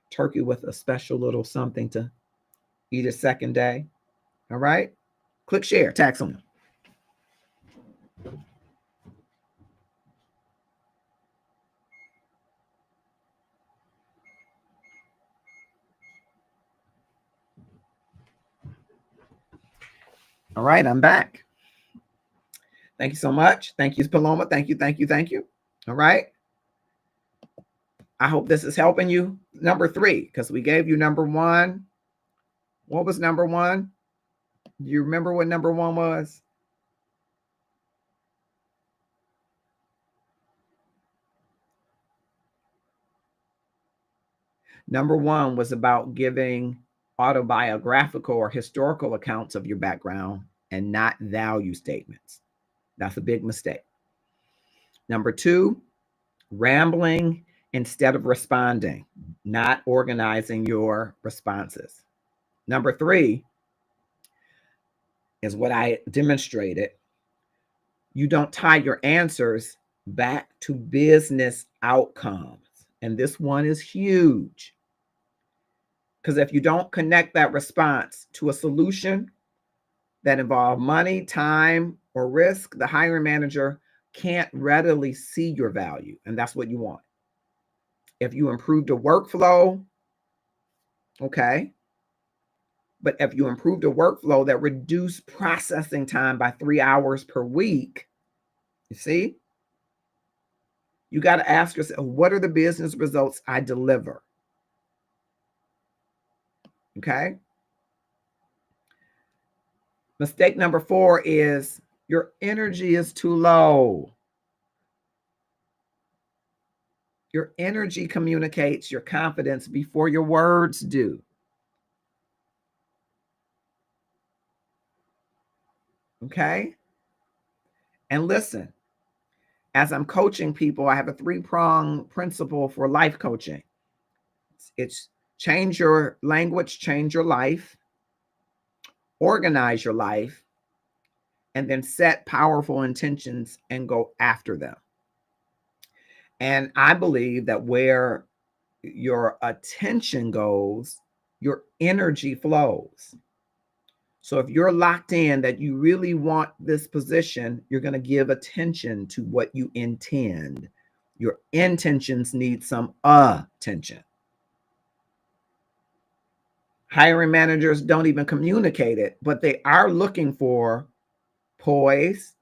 turkey with a special little something to eat a second day. All right? Click share, tag someone. All right, I'm back. Thank you so much. Thank you, Paloma. Thank you, thank you, thank you. All right. I hope this is helping you. Number 3, because we gave you number 1. What was number 1? Do you remember what number 1 was? Number 1 was about giving autobiographical or historical accounts of your background and not value statements. That's a big mistake. Number 2, rambling instead of responding, not organizing your responses. Number 3 is what I demonstrated. You don't tie your answers back to business outcomes. And this one is huge. Because if you don't connect that response to a solution that involves money, time, or risk, the hiring manager can't readily see your value. And that's what you want. If you improved a workflow, okay. But if you improved a workflow that reduced processing time by 3 hours per week, you see, you got to ask yourself, what are the business results I deliver? Okay. Mistake number 4 is your energy is too low. Your energy communicates your confidence before your words do. Okay. And listen, as I'm coaching people, I have a 3-pronged principle for life coaching. It's change your language, change your life, organize your life, and then set powerful intentions and go after them. And I believe that where your attention goes, your energy flows. So if you're locked in that you really want this position, you're going to give attention to what you intend. Your intentions need some attention. Hiring managers don't even communicate it, but they are looking for poise,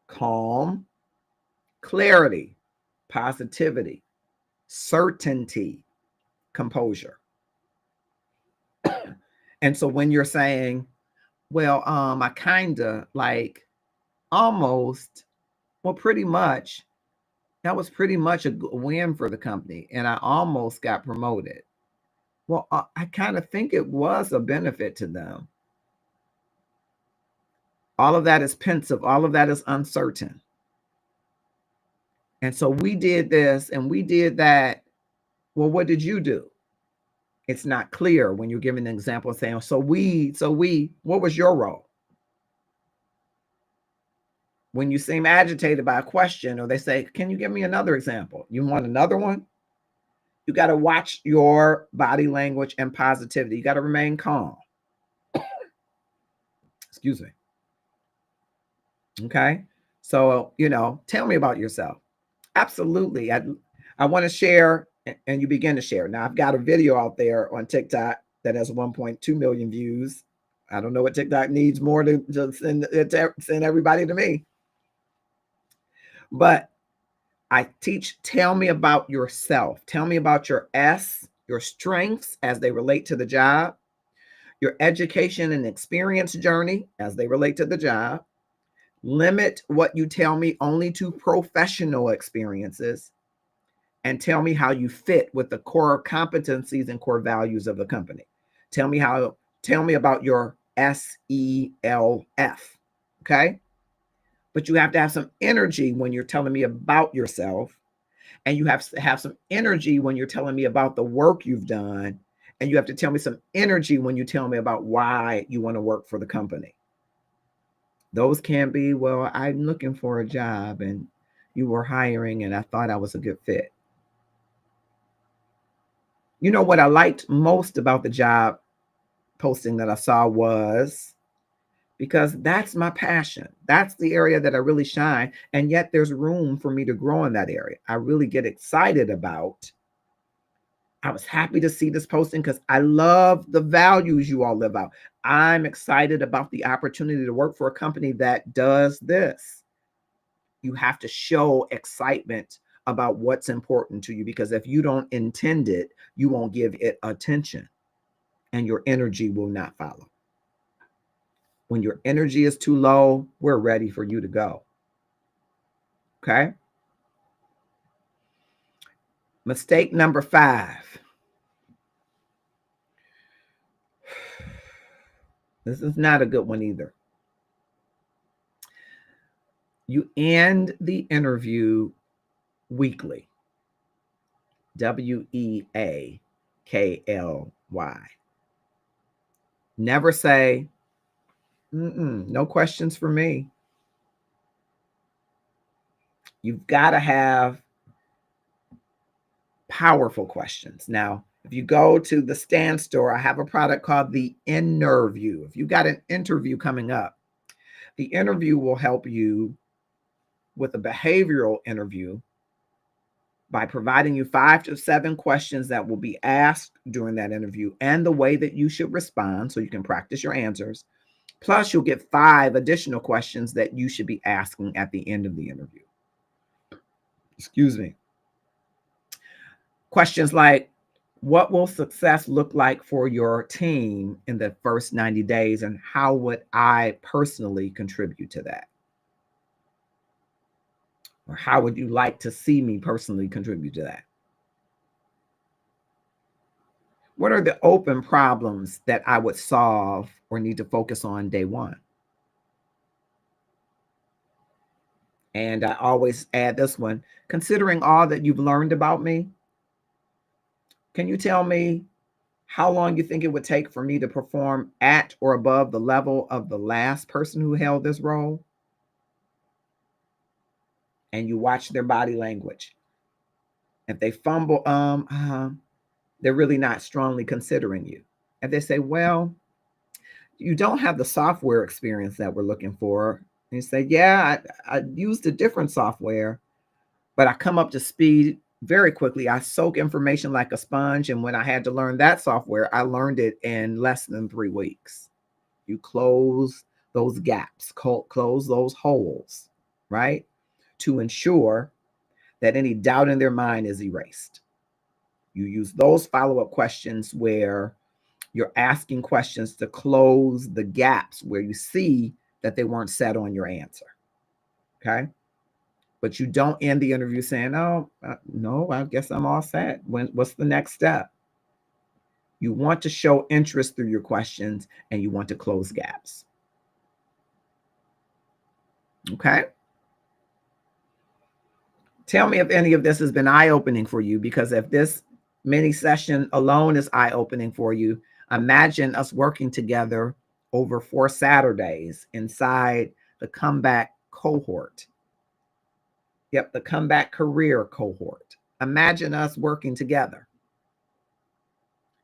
calm, clarity, positivity, certainty, composure. And so when you're saying, well, I kind of like almost, well, pretty much, that was pretty much a win for the company. And I almost got promoted. Well, I kind of think it was a benefit to them. All of that is pensive. All of that is uncertain. And so we did this and we did that. Well, what did you do? It's not clear when you're giving an example saying, so we, what was your role? When you seem agitated by a question or they say, can you give me another example? You want another one? You got to watch your body language and positivity. You got to remain calm. Excuse me. Okay. So, tell me about yourself. Absolutely. I want to share, and you begin to share. Now, I've got a video out there on TikTok that has 1.2 million views. I don't know what TikTok needs more to send everybody to me. But I teach, tell me about yourself. Tell me about your strengths as they relate to the job, your education and experience journey as they relate to the job. Limit what you tell me only to professional experiences, and tell me how you fit with the core competencies and core values of the company. Tell me about your SELF. Okay. But you have to have some energy when you're telling me about yourself. And you have to have some energy when you're telling me about the work you've done. And you have to tell me some energy when you tell me about why you want to work for the company. Those can be, well, I'm looking for a job and you were hiring and I thought I was a good fit. You know what I liked most about the job posting that I saw was because that's my passion. That's the area that I really shine. And yet there's room for me to grow in that area. I really get excited about. I was happy to see this posting because I love the values you all live out. I'm excited about the opportunity to work for a company that does this. You have to show excitement about what's important to you, because if you don't intend it, you won't give it attention and your energy will not follow. When your energy is too low, we're ready for you to go. Okay. Mistake number 5. This is not a good one either. You end the interview weakly. WEAKLY. Never say, no questions for me. You've got to have powerful questions. Now, if you go to the Stand Store, I have a product called the Interview. If you've got an interview coming up, the interview will help you with a behavioral interview by providing you 5 to 7 questions that will be asked during that interview and the way that you should respond so you can practice your answers. Plus, you'll get 5 additional questions that you should be asking at the end of the interview. Excuse me. Questions like, what will success look like for your team in the first 90 days, and how would I personally contribute to that? Or how would you like to see me personally contribute to that? What are the open problems that I would solve or need to focus on day one? And I always add this one, considering all that you've learned about me, can you tell me how long you think it would take for me to perform at or above the level of the last person who held this role? And you watch their body language. If they fumble, they're really not strongly considering you. If they say, well, you don't have the software experience that we're looking for, and you say, yeah, I used a different software, but I come up to speed very quickly. I soak information like a sponge. And when I had to learn that software, I learned it in less than 3 weeks. You close those gaps, close those holes, right? To ensure that any doubt in their mind is erased. You use those follow-up questions where you're asking questions to close the gaps where you see that they weren't set on your answer. Okay. But you don't end the interview saying, oh, no, I guess I'm all set. What's the next step? You want to show interest through your questions and you want to close gaps. Okay. Tell me if any of this has been eye-opening for you, because if this mini session alone is eye-opening for you, imagine us working together over 4 Saturdays inside the comeback cohort. Yep, the comeback career cohort. Imagine us working together.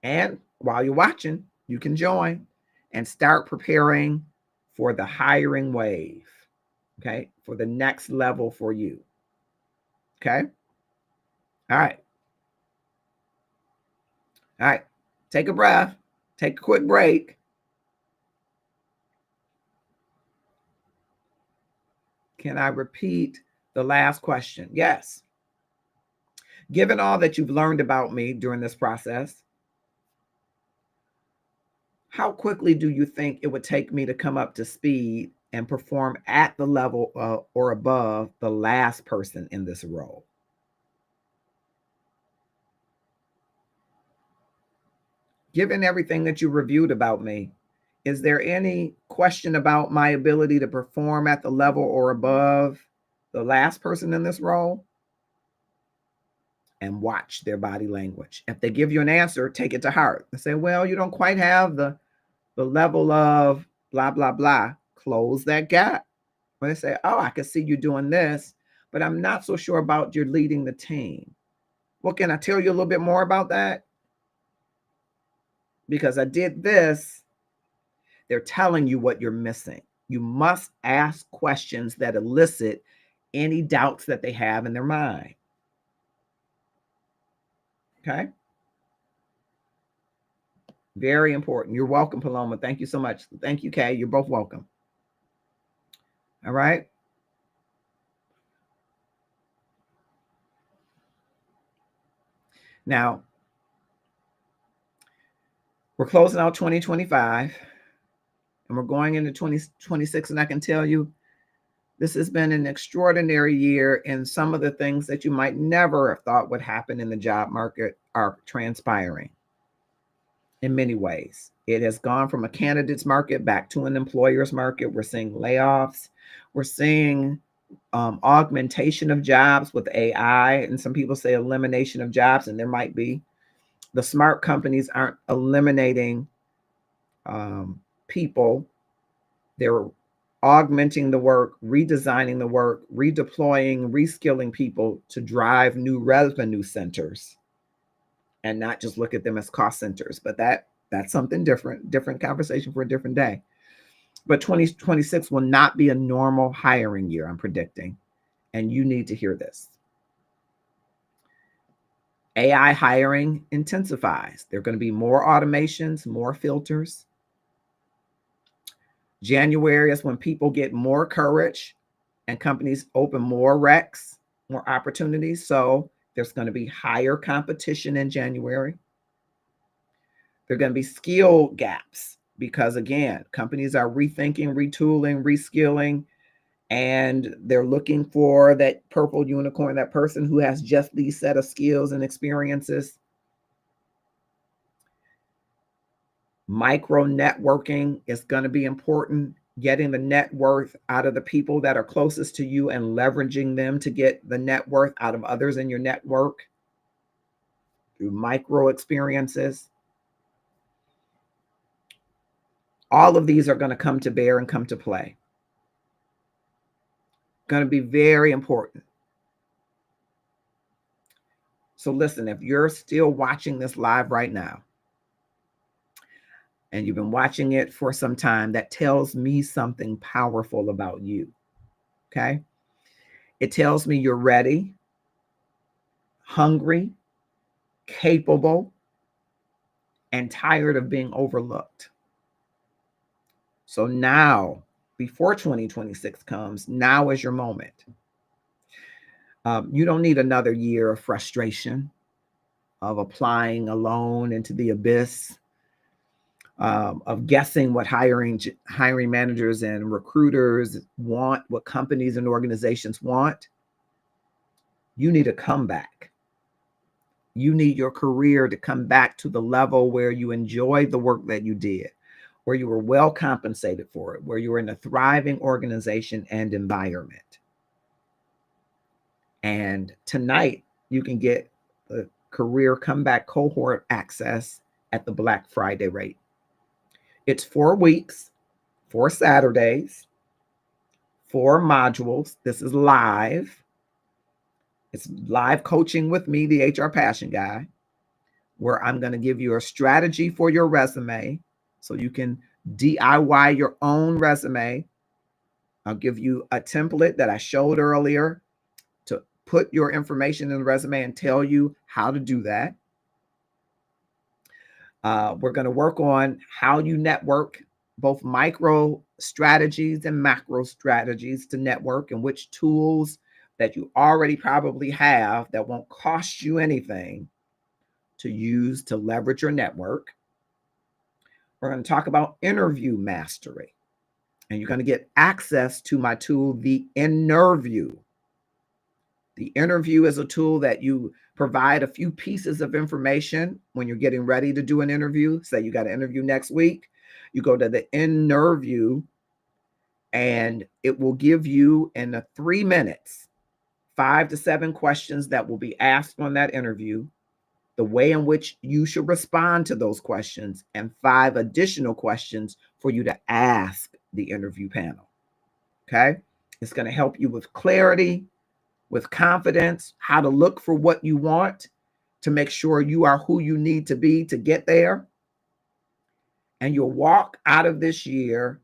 And while you're watching, you can join and start preparing for the hiring wave, okay, for the next level for you. Okay. All right. All right. Take a breath. Take a quick break. Can I repeat the last question? Yes. Given all that you've learned about me during this process, how quickly do you think it would take me to come up to speed and perform at the level or above the last person in this role? Given everything that you reviewed about me, is there any question about my ability to perform at the level or above the last person in this role? And watch their body language. If they give you an answer, take it to heart and say, well, you don't quite have the level of blah, blah, blah. Close that gap. When they say, oh, I can see you doing this, but I'm not so sure about your leading the team. Well, can I tell you a little bit more about that? Because I did this. They're telling you what you're missing. You must ask questions that elicit any doubts that they have in their mind. Okay. Very important. You're welcome, Paloma. Thank you so much. Thank you, Kay. You're both welcome. All right. Now, we're closing out 2025 and we're going into 2026. And I can tell you, this has been an extraordinary year, and some of the things that you might never have thought would happen in the job market are transpiring in many ways. It has gone from a candidate's market back to an employer's market. We're seeing layoffs. We're seeing augmentation of jobs with AI, and some people say elimination of jobs, and there might be. The smart companies aren't eliminating people. They're augmenting the work, redesigning the work, redeploying, reskilling people to drive new revenue centers and not just look at them as cost centers. But that's something different conversation for a different day. But 2026 will not be a normal hiring year, I'm predicting. And you need to hear this. AI hiring intensifies. There are going to be more automations, more filters. January is when people get more courage and companies open more recs, more opportunities. So there's going to be higher competition in January. There are going to be skill gaps because, again, companies are rethinking, retooling, reskilling, and they're looking for that purple unicorn, that person who has just these set of skills and experiences. Micro networking is going to be important. Getting the net worth out of the people that are closest to you and leveraging them to get the net worth out of others in your network through micro experiences. All of these are going to come to bear and come to play. Going to be very important. So listen, if you're still watching this live right now, and you've been watching it for some time, that tells me something powerful about you. Okay. It tells me you're ready, hungry, capable, and tired of being overlooked. So now, before 2026 comes, now is your moment. You don't need another year of frustration, of applying alone into the abyss, of guessing what hiring managers and recruiters want, what companies and organizations want. You need a comeback. You need your career to come back to the level where you enjoyed the work that you did, where you were well compensated for it, where you were in a thriving organization and environment. And tonight, you can get the career comeback cohort access at the Black Friday rate. It's 4 weeks, 4 Saturdays, 4 modules. This is live. It's live coaching with me, the HR Passion Guy, where I'm going to give you a strategy for your resume so you can DIY your own resume. I'll give you a template that I showed earlier to put your information in the resume and tell you how to do that. We're going to work on how you network, both micro strategies and macro strategies to network, and which tools that you already probably have that won't cost you anything to use to leverage your network. We're going to talk about interview mastery, and you're going to get access to my tool, the Interview. The Interview is a tool that you provide a few pieces of information when you're getting ready to do an interview. Say you got an interview next week, you go to the Interview, and it will give you in the 3 minutes 5 to 7 questions that will be asked on that interview, the way in which you should respond to those questions, and 5 additional questions for you to ask the interview panel. Okay? It's going to help you with clarity, with confidence, how to look for what you want to make sure you are who you need to be to get there. And you'll walk out of this year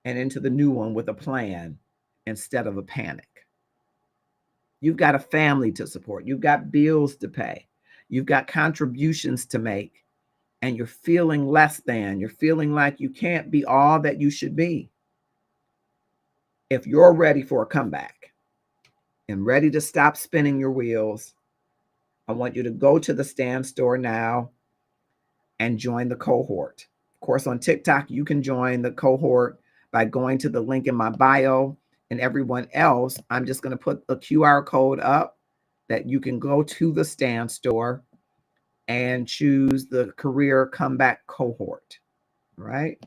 and into the new one with a plan instead of a panic. You've got a family to support. You've got bills to pay. You've got contributions to make. And you're feeling less than. You're feeling like you can't be all that you should be. If you're ready for a comeback and ready to stop spinning your wheels, I want you to go to the Stand Store now and join the cohort. Of course, on TikTok, you can join the cohort by going to the link in my bio. And everyone else, I'm just going to put the QR code up that you can go to the Stand Store and choose the career comeback cohort. Right?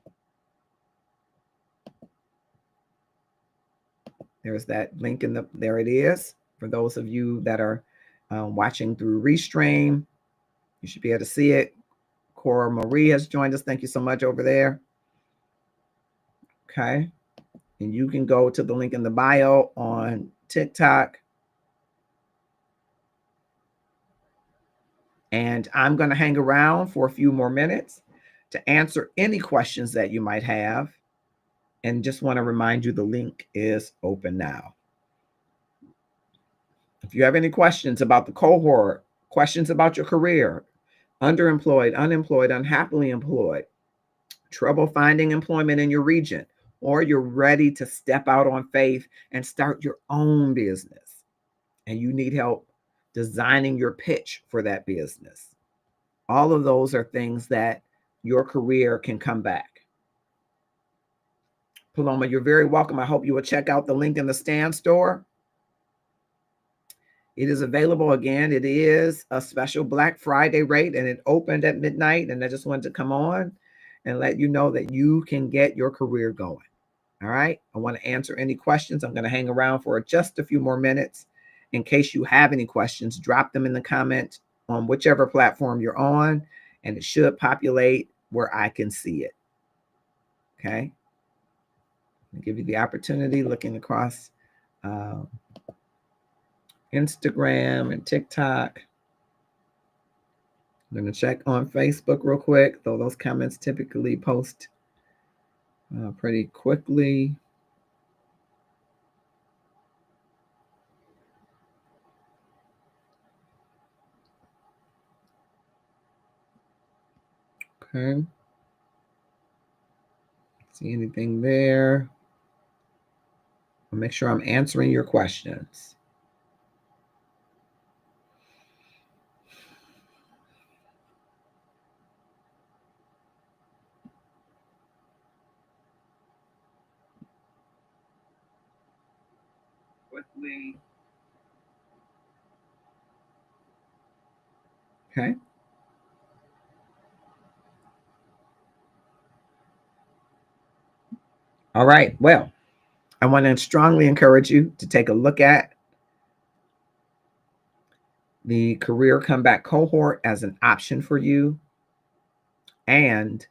There's that link there it is. For those of you that are watching through Restream, you should be able to see it. Cora Marie has joined us. Thank you so much over there. Okay. And you can go to the link in the bio on TikTok. And I'm going to hang around for a few more minutes to answer any questions that you might have. And just want to remind you the link is open now. If you have any questions about the cohort, questions about your career, underemployed, unemployed, unhappily employed, trouble finding employment in your region, or you're ready to step out on faith and start your own business, and you need help designing your pitch for that business, all of those are things that your career can come back. Paloma, you're very welcome. I hope you will check out the link in the Stand Store. It is available again. It is a special Black Friday rate, and it opened at midnight. And I just wanted to come on and let you know that you can get your career going. All right. I want to answer any questions. I'm going to hang around for just a few more minutes. In case you have any questions, drop them in the comment on whichever platform you're on, and it should populate where I can see it. Okay. I'll give you the opportunity looking across Instagram and TikTok. I'm going to check on Facebook real quick, though those comments typically post pretty quickly. Okay. See anything there? I'll make sure I'm answering your questions. Quickly. Okay. All right. Well, I want to strongly encourage you to take a look at the career comeback cohort as an option for you. And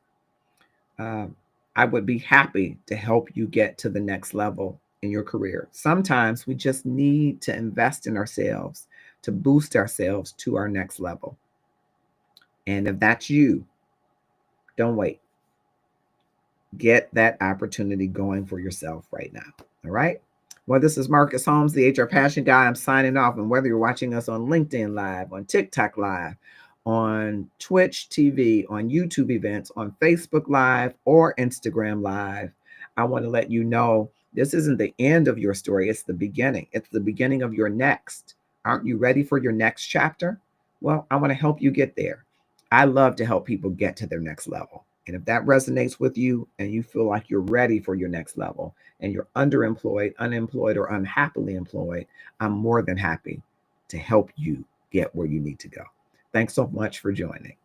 I would be happy to help you get to the next level in your career. Sometimes we just need to invest in ourselves to boost ourselves to our next level. And if that's you, don't wait. Get that opportunity going for yourself right now. All right. Well, this is Marcus Holmes, the HR Passion Guy. I'm signing off. And whether you're watching us on LinkedIn Live, on TikTok Live, on Twitch TV, on YouTube events, on Facebook Live, or Instagram Live, I want to let you know this isn't the end of your story. It's the beginning. It's the beginning of your next. Aren't you ready for your next chapter? Well, I want to help you get there. I love to help people get to their next level. And if that resonates with you and you feel like you're ready for your next level and you're underemployed, unemployed, or unhappily employed, I'm more than happy to help you get where you need to go. Thanks so much for joining.